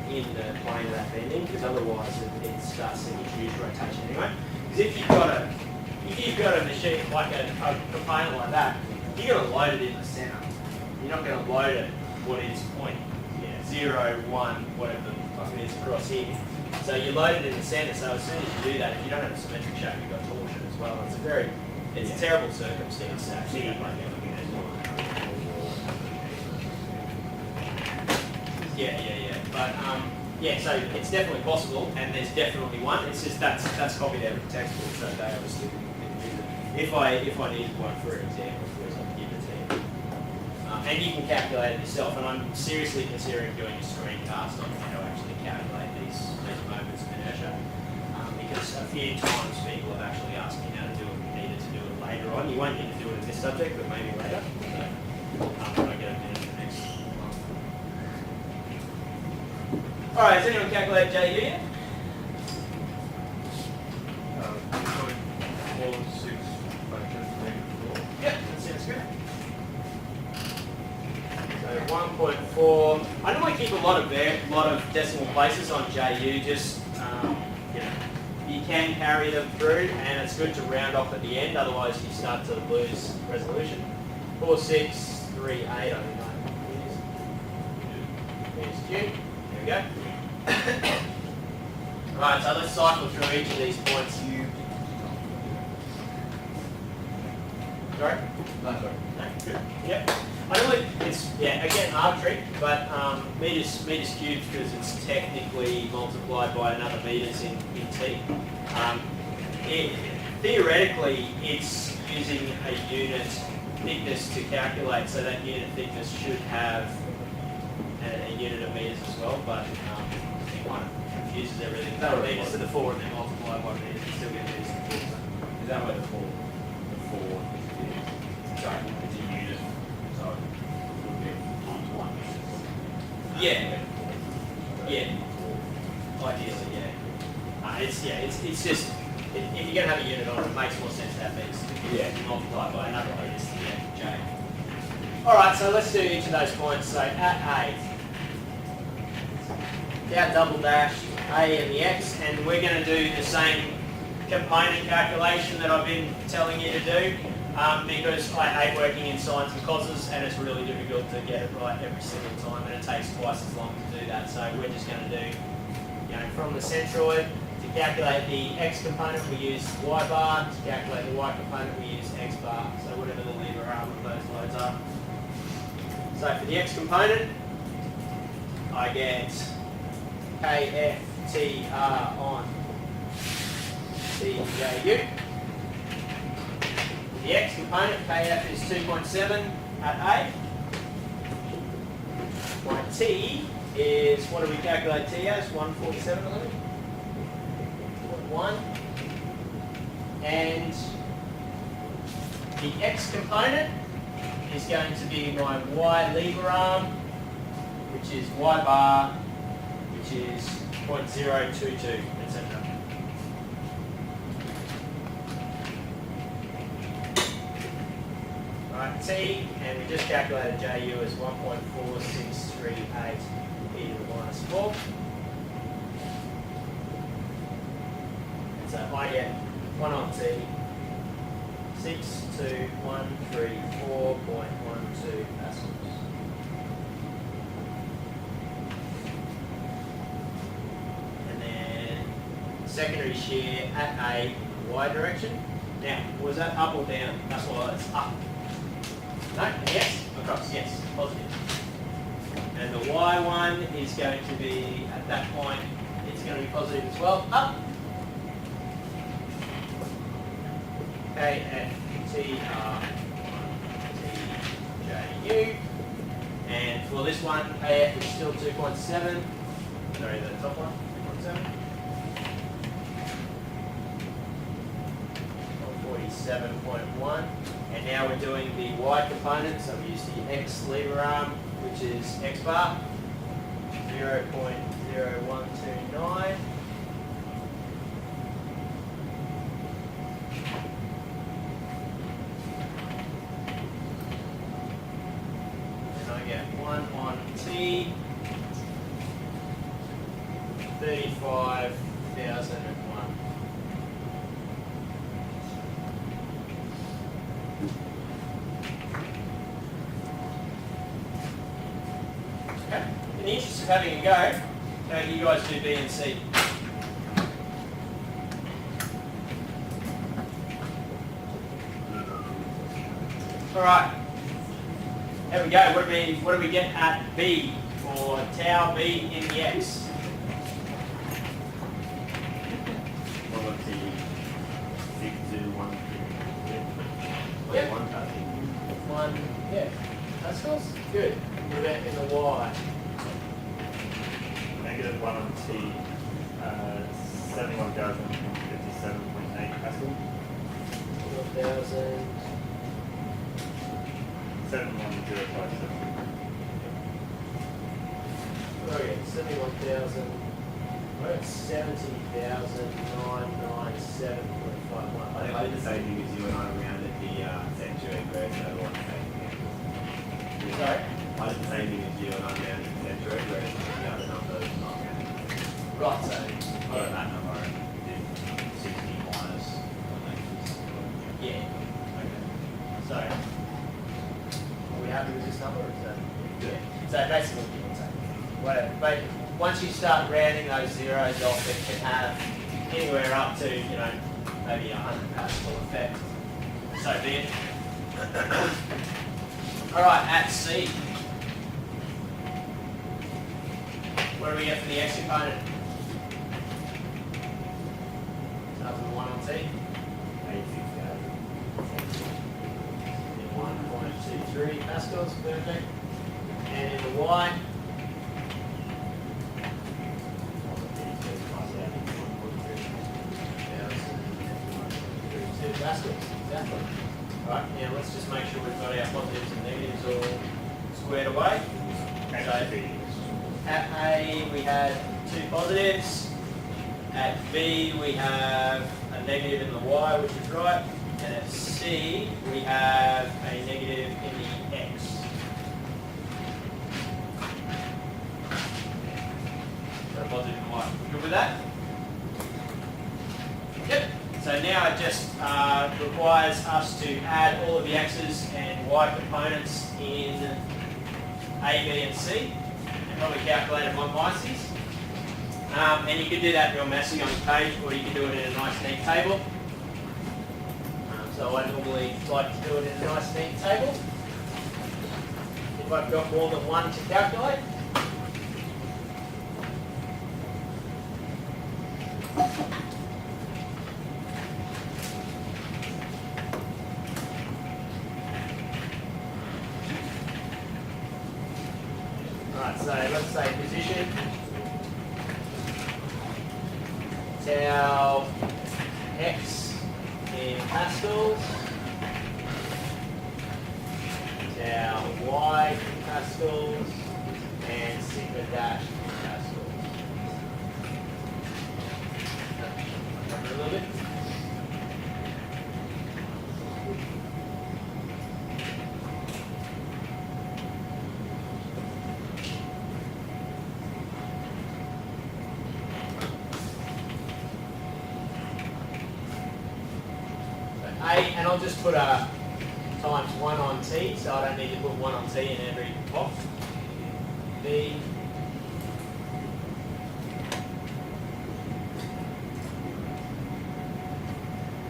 in the plane of that bending, because otherwise it starts to introduce rotation anyway. Because if you've got a machine like a component like that, you're going to load it in the centre. You're not going to load it what is 0, 1, whatever the fuck it is across here. So you load it in the centre. So as soon as you do that, if you don't have a symmetric shape, you've got torsion as well. It's a terrible circumstance actually. Yeah. But so it's definitely possible, and there's definitely one. It's just that's copied out of the textbook, so they obviously didn't if I needed one for an example, of course, I'd give it to you. And you can calculate it yourself, and I'm seriously considering doing a screencast on how to actually calculate these moments of inertia. Because a few times people have actually asked me how to do it and needed to do it later on. You won't need to do it in this subject, but maybe later. So, when I get a minute for next month. Alright, has anyone calculated JU yet? 2.46 fractions -4. Yep, that sounds good. So 1.4. I normally keep a lot of decimal places on JU, just you know, you can carry them through, and it's good to round off at the end, otherwise you start to lose resolution. 4638, I think meters cubed. There we go. Right, so let's cycle through each of these points. Sorry? No, sorry. No, good. Yep. I normally, it's, yeah, again, arbitrary, but meters cubed because it's technically multiplied by another meters in T. Theoretically, it's using a unit thickness to calculate, so that unit thickness should have a unit of meters as well, but it kind of confuses everything. That meters to the 4 and then multiply by meters, you still get meters to the 4. So. Is that where the 4 is? Sorry, it's a unit, so it would be times 1. Yeah. Yeah. Ideally, yeah. It's just, if you're going to have a unit on it, it makes more sense to have meters. Yeah. Multiplied by another meters, yeah, J. Alright, so let's do each of those points. So at A, our double dash, A and the X, and we're going to do the same component calculation that I've been telling you to do, because I hate working in sines and causes, and it's really difficult to get it right every single time, and it takes twice as long to do that. So we're just going to do, from the centroid, to calculate the X component we use Y bar, to calculate the Y component we use X bar, so whatever the lever arm of those loads are. So for the X component, I get KFTR on TJU. The X component, KF is 2.7 at A. My T is, what do we calculate T as? 147, I think. 1. And the X component is going to be my Y lever arm, which is Y bar, which is 0.022, etc. Right, T, and we just calculated JU as 1.4638 e to the minus 4. And so I get 1 on T, 62134.12 pascals. And then secondary shear at A, Y direction. Now, was that up or down? That's why it's up. No? Yes? Across, yes. Positive. And the Y one is going to be, at that point, it's going to be positive as well. Up. KFTR TJU. And for this one, KF is still 2.7. Sorry, the top one, 2.7. 47.1. And now we're doing the Y component, so we use the X lever arm, which is X bar, 0.0129. And I get 1 on T, 35,001. Okay. In the interest of having a go, you guys do B and C. All right. There we go. What do we get at B for tau B in the X? yeah, Pascals? Good. What about in the Y? Negative 1 on T, 71,057.8 Pascal. 1,000. 71057. Oh yeah, 71,000. We're at 70,997.51. I did the same thing as you when I rounded the century where it's over 1 Sorry? I did the same thing as you when I rounded the century where the other number is not rounded. Right, so, I got that number and did 60 minus yeah. Okay. So, are we happy with this number or is that? Yeah. So basically, give or take. Whatever. But once you start rounding those zeros off, it can have anywhere up to, you know, maybe 100 Pascal effect. So be it. Alright, at C. What do we get for the X component? Start with 1 on T. 1.23 Pascals, perfect. And in the Y, 1,032 Pascals, exactly. Right, now let's just make sure we've got our positives and negatives all squared away. So at A we had 2 positives, at B we have a negative in the Y, which is right, and at C we have a negative in the X. So a positive in the Y. Good with that? Yep. So now it just requires us to add all of the X's and Y components in A, B and C, and probably calculate it by mices. And you can do that real messy on the page, or you can do it in a nice neat table. So I normally like to do it in a nice neat table. If I've got more than one to calculate. Alright, so let's say position. It's our X in Pascals. It's our Y in Pascals. And sigma dash in Pascals. Cover a little bit. A, and I'll just put a times 1 on T, so I don't need to put 1 on T in every box. B.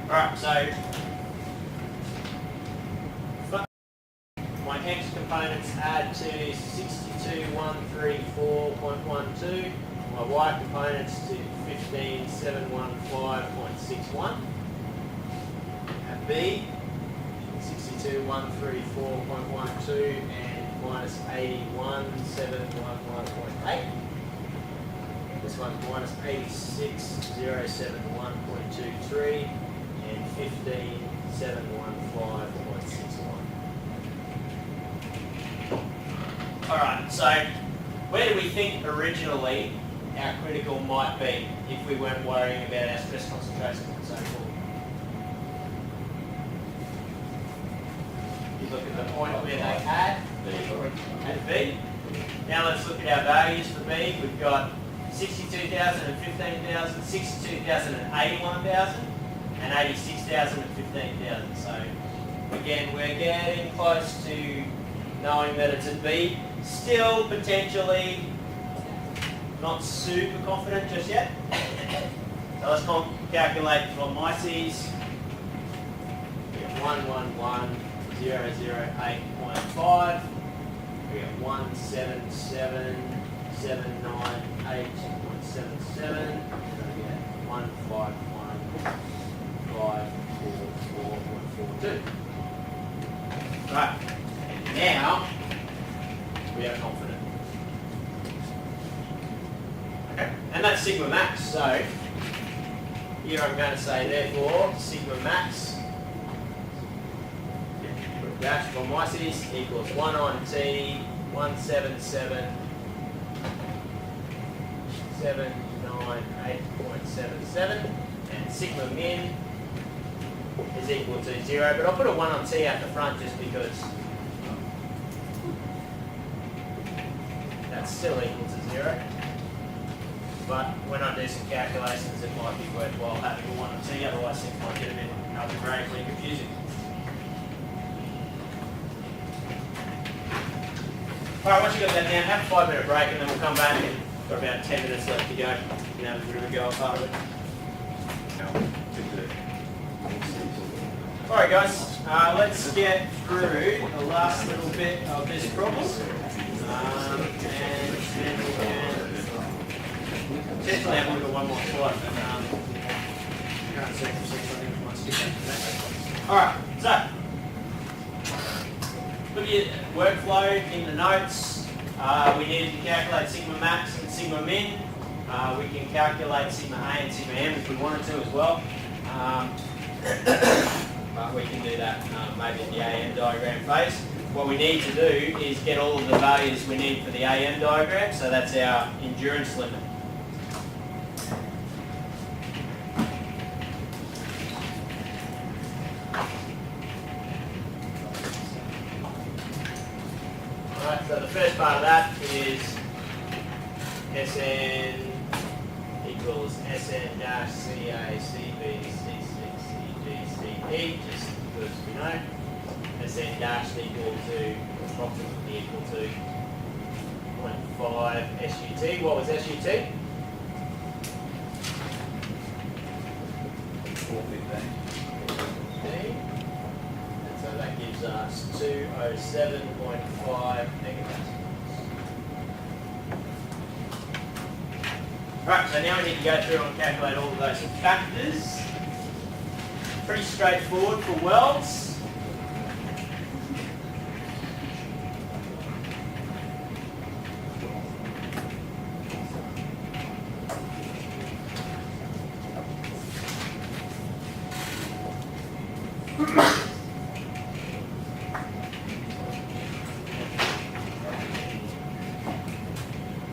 Alright, so my X components add to 62134.12, my Y components to 15715.61. B, 62134.12 and minus 81711.8. This one's minus 86071.23 and 15715.61. Alright, so where do we think originally our critical might be if we weren't worrying about our stress concentration and so forth? Look at the point where they had at B. Now let's look at our values for B. We've got 62,000 and 15,000, 62,000 and 81,000, and 86,000 and 15,000. So again, we're getting close to knowing that it's at B. Still potentially not super confident just yet. So let's calculate from mices. 111.008.5. We get 177,798.77, and we get 151,544.42. Right. We are confident. Okay, and that's sigma max. So here I'm going to say therefore sigma max dash from Mices equals 1 on T 177.798.77 and sigma min is equal to 0, but I'll put a 1 on T at the front just because that's still equal to 0. But when I do some calculations, it might be worthwhile having a 1 on T, otherwise things might get a bit algebraically confusing. Alright, once you've got that down, have a 5-minute break and then we'll come back and got about 10 minutes left to go. You can have a bit of a go at part of it. Alright guys, let's get through the last little bit of this problem. And then we can potentially have a look at one more slide. Current circumstances, I think we might skip that. Alright, so look at your workflow in the notes. We needed to calculate sigma max and sigma min. We can calculate sigma A and sigma M if we wanted to as well. But we can do that maybe in the AM diagram phase. What we need to do is get all of the values we need for the AM diagram, so that's our endurance limit. Alright, so the first part of that is Sn equals Sn dash Ca Cb C6 Cd Ce, just because we know. Sn dash equal to, approximately equal to 0.5 SUT. What was SUT? 415. And so that gives us 207.5 megapascals. Right, so now we need to go through and calculate all of those factors. Pretty straightforward for welds.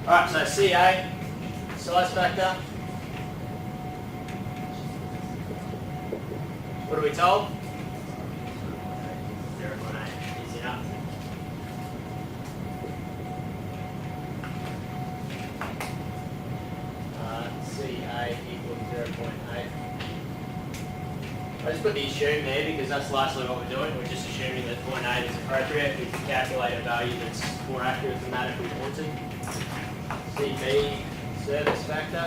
Alright, so CA, size factor. What are we told? 0.8, easy enough. CA equals 0.8. I just put the assume there because that's largely what we're doing. We're just assuming that 0.8 is appropriate. We can calculate a value that's more accurate than that if we want to. CB, service factor.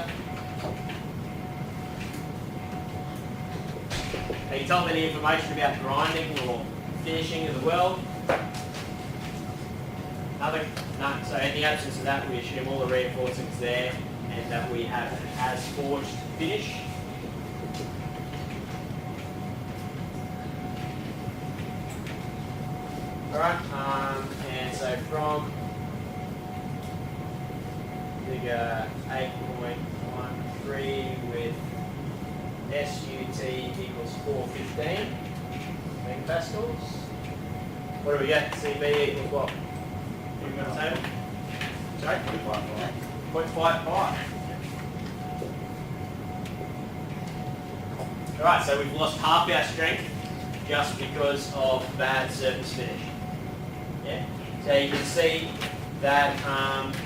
Are you told any information about grinding or finishing of the weld? Nothing? No. So in the absence of that, we assume all the reinforcements there and that we have an as forged finish. Alright, and so from figure 8.13 with SUT equals 415 megapascals. What do we get? CB equals what? You've got a table? Sorry? 0.55. Alright, so we've lost half our strength just because of bad surface finish. Yeah? So you can see that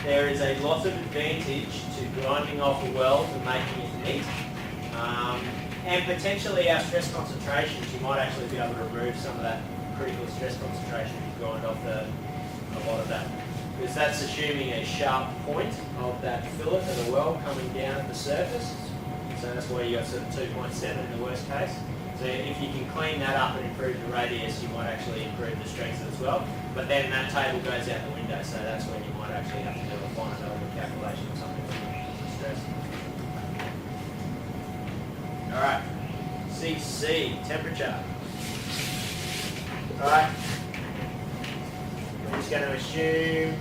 there is a lot of advantage to grinding off a weld and making it neat. And potentially our stress concentrations, you might actually be able to remove some of that critical stress concentration if you grind off a lot of that. Because that's assuming a sharp point of that fillet of the weld coming down at the surface. So that's why you got sort of 2.7 in the worst case. So if you can clean that up and improve the radius, you might actually improve the strength as well. But then that table goes out the window, so that's when you might actually have to do a finer element calculation or something for stress. Alright, CC, temperature. Alright, we're just going to assume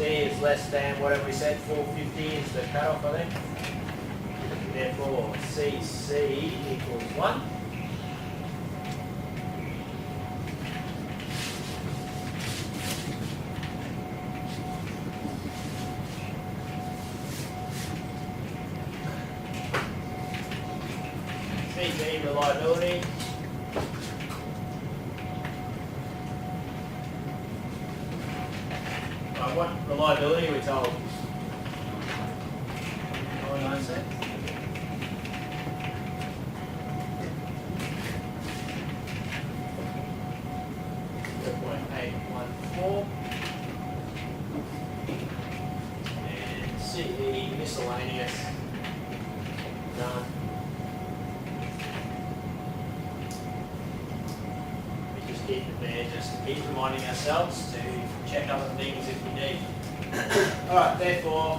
D is less than whatever we said, 450 is the cutoff, I think. Therefore, CC equals 1. CB reliability. What reliability are we told? 996. 0.814. And CE miscellaneous. None. We just keep it there, just to keep reminding ourselves to check other things if we need. Alright, therefore,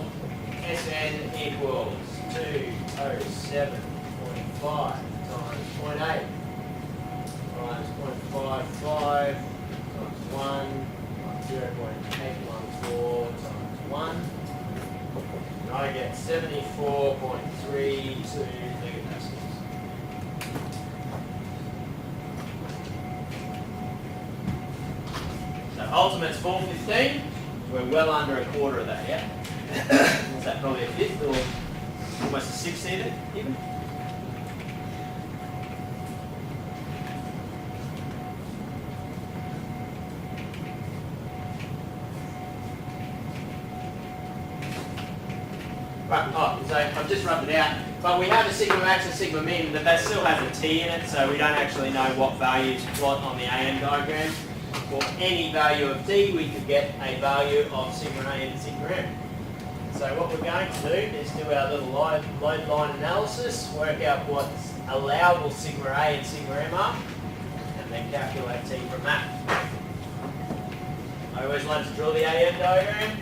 SN equals 207.5 times 0.8 times 0.55 times 1 times 0.814 times 1. And I get 74.32 megapascals. So ultimate's 415. We're well under a quarter of that, yeah? Is that probably a fifth or almost a sixth even? Right, so I've just rubbed it out. But we have a sigma max and sigma min, but that still has a T in it, so we don't actually know what value to plot on the AN diagram. For any value of D, we could get a value of sigma A and sigma M. So what we're going to do is do our little load line analysis, work out what allowable sigma A and sigma M are, and then calculate T from that. I always like to draw the AN diagram.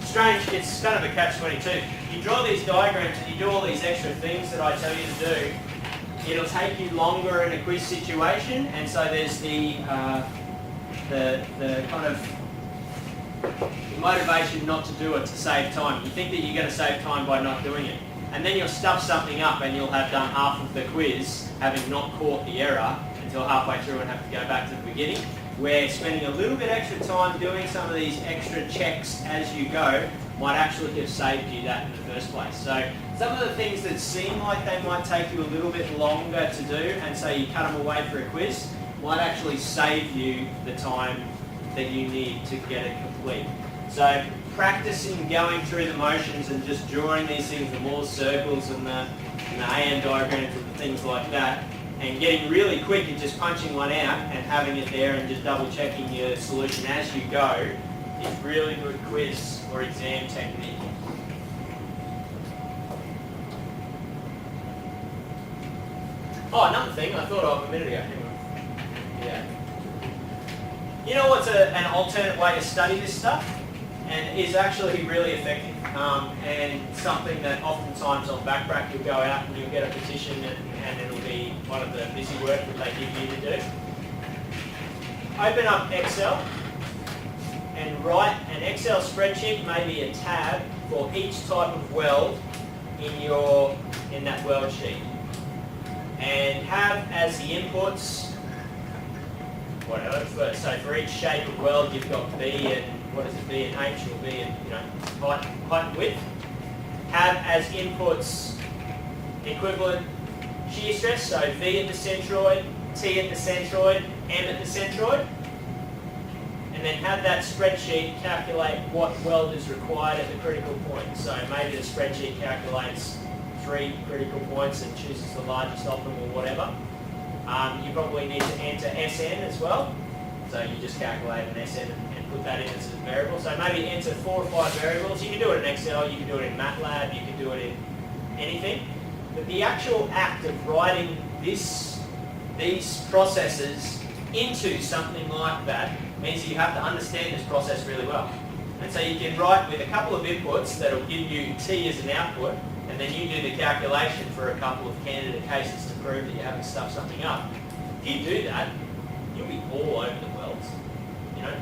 Strange, it's kind of a catch-22. You draw these diagrams and you do all these extra things that I tell you to do, it'll take you longer in a quiz situation, and so there's the kind of motivation not to do it to save time. You think that you're going to save time by not doing it, and then you'll stuff something up and you'll have done half of the quiz having not caught the error until halfway through and have to go back to the beginning. Where spending a little bit extra time doing some of these extra checks as you go might actually have saved you that in the first place. So some of the things that seem like they might take you a little bit longer to do, and so you cut them away for a quiz, might actually save you the time that you need to get it complete. So practicing going through the motions and just drawing these things, the Moore's circles and the AN diagrams and things like that, and getting really quick and just punching one out and having it there and just double checking your solution as you go is really good quiz or exam technique. Oh, another thing I thought of a minute ago. Hang on. Yeah. You know what's an alternate way to study this stuff? And is actually really effective, and something that oftentimes on backbrack you'll go out and you'll get a petition and it'll be one of the busy work that they give you to do. Open up Excel and write an Excel spreadsheet, maybe a tab for each type of weld in that weld sheet, and have as the inputs whatever. So for each shape of weld you've got B and what is it, B and H, or B and height and width. Have as inputs equivalent shear stress, so V at the centroid, T at the centroid, M at the centroid. And then have that spreadsheet calculate what weld is required at the critical point. So maybe the spreadsheet calculates 3 critical points and chooses the largest of them or whatever. You probably need to enter SN as well. So you just calculate an SN and put that in as a variable. So maybe enter 4 or 5 variables. You can do it in Excel, you can do it in MATLAB, you can do it in anything. But the actual act of writing these processes into something like that means you have to understand this process really well. And so you can write with a couple of inputs that'll give you T as an output, and then you do the calculation for a couple of candidate cases to prove that you haven't stuffed something up. If you do that, you'll be all over the welds. You know,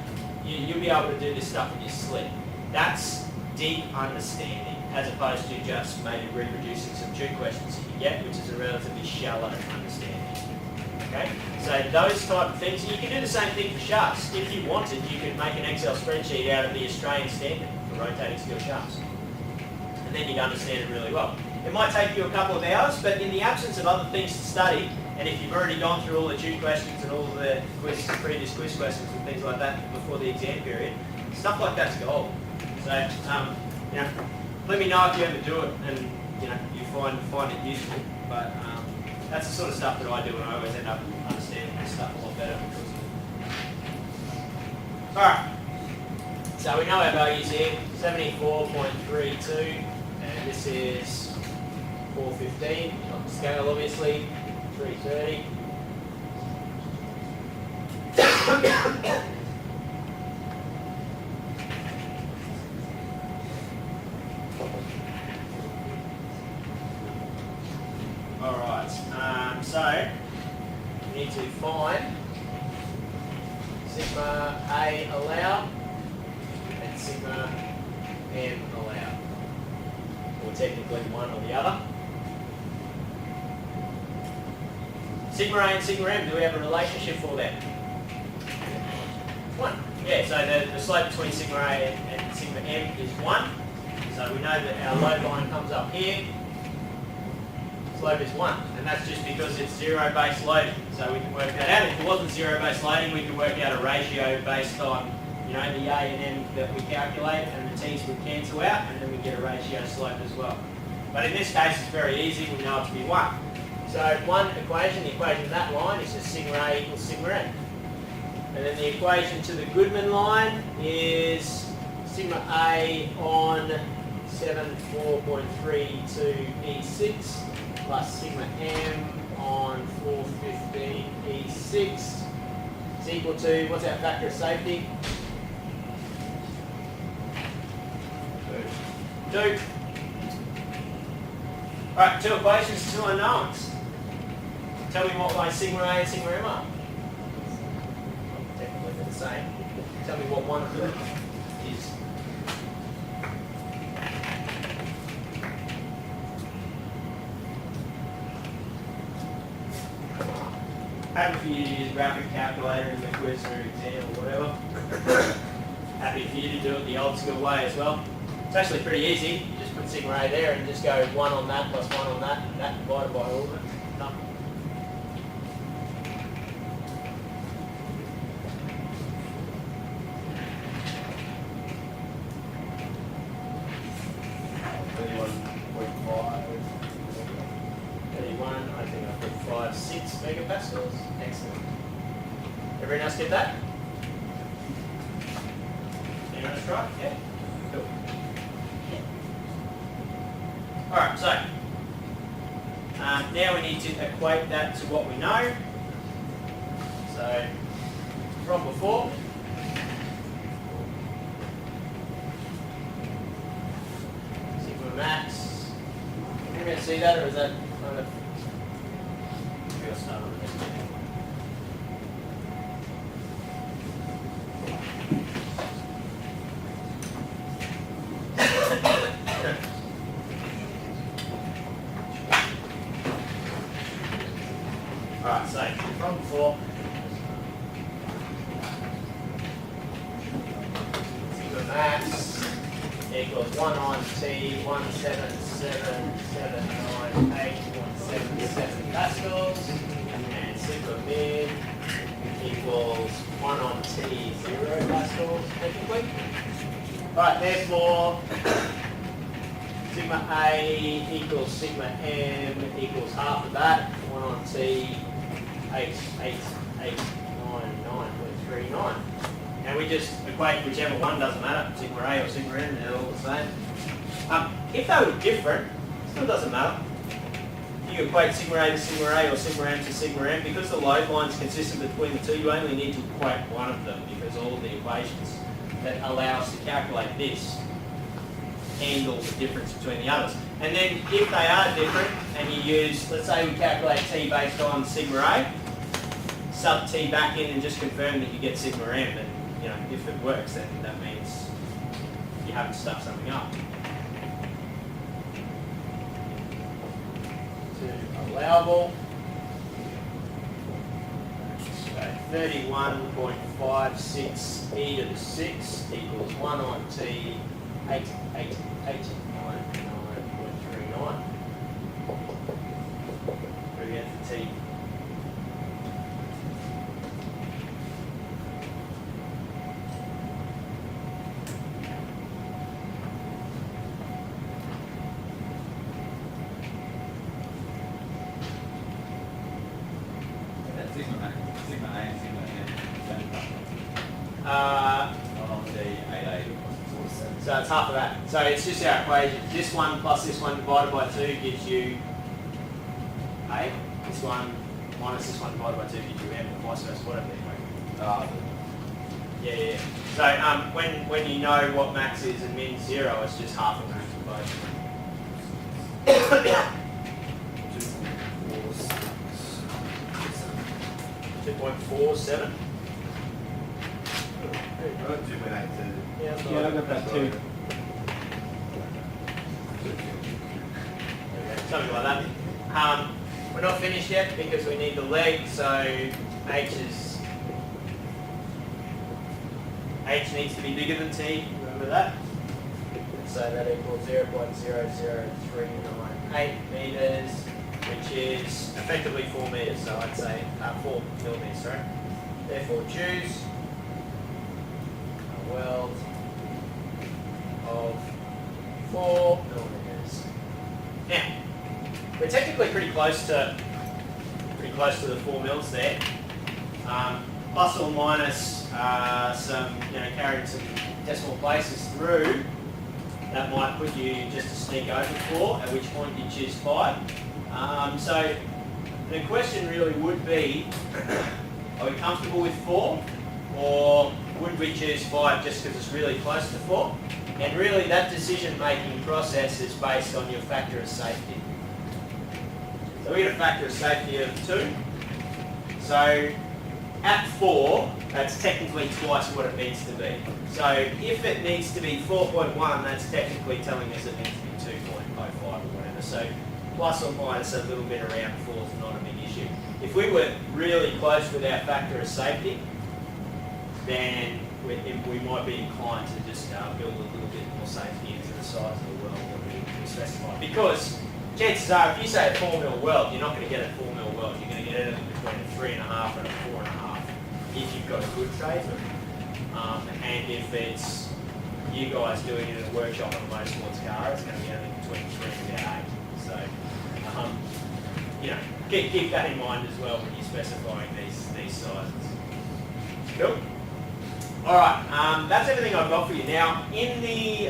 you'll be able to do this stuff in your sleep. That's deep understanding, as opposed to just maybe reproducing some tube questions that you get, which is a relatively shallow understanding. Okay, so those type of things. You can do the same thing for shafts. If you wanted, you could make an Excel spreadsheet out of the Australian standard for rotating steel shafts, and then you'd understand it really well. It might take you a couple of hours, but in the absence of other things to study, and if you've already gone through all the tube questions and all the previous quiz questions and things like that before the exam period, stuff like that's gold. So, you know, let me know if you ever do it and you know you find it useful. But that's the sort of stuff that I do, and I always end up understanding this stuff a lot better because of it. All right. So we know our values here: 74.32, and this is 415 on the scale, obviously. 330. Alright, so we need to find sigma A allowed and sigma M allowed, or technically one or the other. Sigma A and sigma M, do we have a relationship for them? 1. Yeah, so the slope between sigma A and sigma M is 1. So we know that our load line comes up here. Slope is 1, and that's just because it's zero-based loading. So we can work that out. If it wasn't zero-based loading, we could work out a ratio based on, you know, the A and M that we calculate, and the T's would cancel out, and then we get a ratio slope as well. But in this case, it's very easy. We know it to be 1. So one equation, the equation of that line is just sigma A equals sigma M. And then the equation to the Goodman line is sigma A on 74.32 E6 plus sigma M on 415 E6 is equal to, what's our factor of safety? 2. Alright, 2 equations, 2 unknowns. Tell me what my sigma A and sigma M are. Technically they're the same. Tell me what one of them is. Happy for you to use a graphic calculator in the quiz or exam or whatever. Happy for you to do it the old school way as well. It's actually pretty easy. You just put sigma A there and just go 1 on that plus 1 on that, and that divided by all of it. Done. I think I put 5.6 megapascals. Excellent. Everyone else get that? Anyone else try? Yeah? Cool. Alright, so now we need to equate that to what we know. So from before, sigma max. Are you going to see that, or is that kind of? Maybe I'll start on this. Alright, so from before, sigma max equals 1 on T 17778.77 pascals, and sigma min equals 1 on T 0 pascals technically. Alright, therefore sigma A equals sigma M equals half of that, 1 on T 8899.39. And we just equate whichever one, doesn't matter, sigma A or sigma M, they're all the same. If they were different, it still doesn't matter. You equate sigma A to sigma A or sigma M to sigma M, because the load line is consistent between the two, you only need to equate one of them, because all of the equations that allow us to calculate this handle the difference between the others. And then if they are different and you use, let's say we calculate T based on sigma A, sub T back in and just confirm that you get sigma M, and you know, if it works then that means you haven't stuffed something up. To allowable, so 31.56 e to the 6 equals 1 on T 888.39. Where do we get the T? That's sigma A and sigma N. Not on the 88.47. So it's half of that. So it's just our equation. This one plus this one divided by 2 gives you A. This one minus this one divided by 2 gives you M, and vice versa, whatever the equation. Yeah. So when you know what max is and min 0, it's just half of max for both. 2.47. Yeah, Yeah, I got that too. something like that. We're not finished yet because we need the leg, so H needs to be bigger than T, remember that? So that equals 0.00398 meters, which is effectively 4 meters, so I'd say 4 millimeters, sorry. Therefore choose a weld of 4 millimeters. Now, we're technically pretty close to the 4 mils there. Plus or minus some, carrying some decimal places through, that might put you just a sneak over 4, at which point you choose 5. So the question really would be, are we comfortable with 4, or would we choose 5 just because it's really close to 4? And really that decision-making process is based on your factor of safety. So we get a factor of safety of 2. So at 4, that's technically twice what it needs to be. So if it needs to be 4.1, that's technically telling us it needs to be 2.05 or whatever. So plus or minus a little bit around 4 is not a big issue. If we were really close with our factor of safety, then we might be inclined to just build a little bit more safety into the size of the weld that we specify. Because chances are, if you say a 4 mil weld, you're not going to get a 4 mil weld. You're going to get anything between a 3.5 and a 4.5 if you've got a good tradesman. And if it's you guys doing it in a workshop on a motorsports car, it's going to be anything between 3 and about 8. So, keep that in mind as well when you're specifying these sizes. Cool. All right, that's everything I've got for you. Now, in the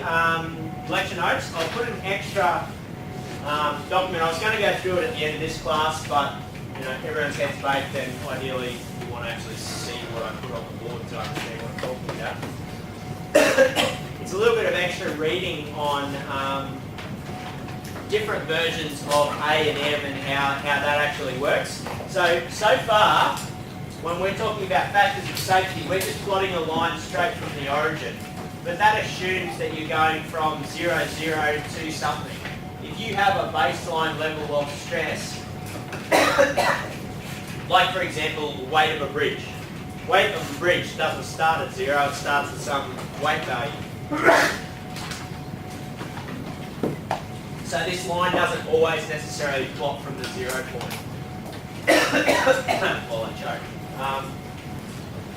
lecture notes, I'll put an extra document. I was going to go through it at the end of this class, but everyone's heads baked, and ideally you want to actually see what I put on the board to understand what I'm talking about. It's a little bit of extra reading on different versions of A and M and how that actually works. So far, when we're talking about factors of safety, we're just plotting a line straight from the origin. But that assumes that you're going from 0, 0 to something. If you have a baseline level of stress, like for example, weight of a bridge. Weight of a bridge doesn't start at 0, it starts at some weight value. So this line doesn't always necessarily plot from the 0 point. While I choke.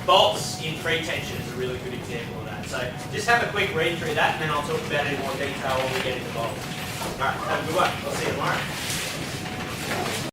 Bolts in free tension is a really good example of that. So just have a quick read through that, and then I'll talk about it in more detail when we get into bolts. Alright, have a good one. I'll see you tomorrow.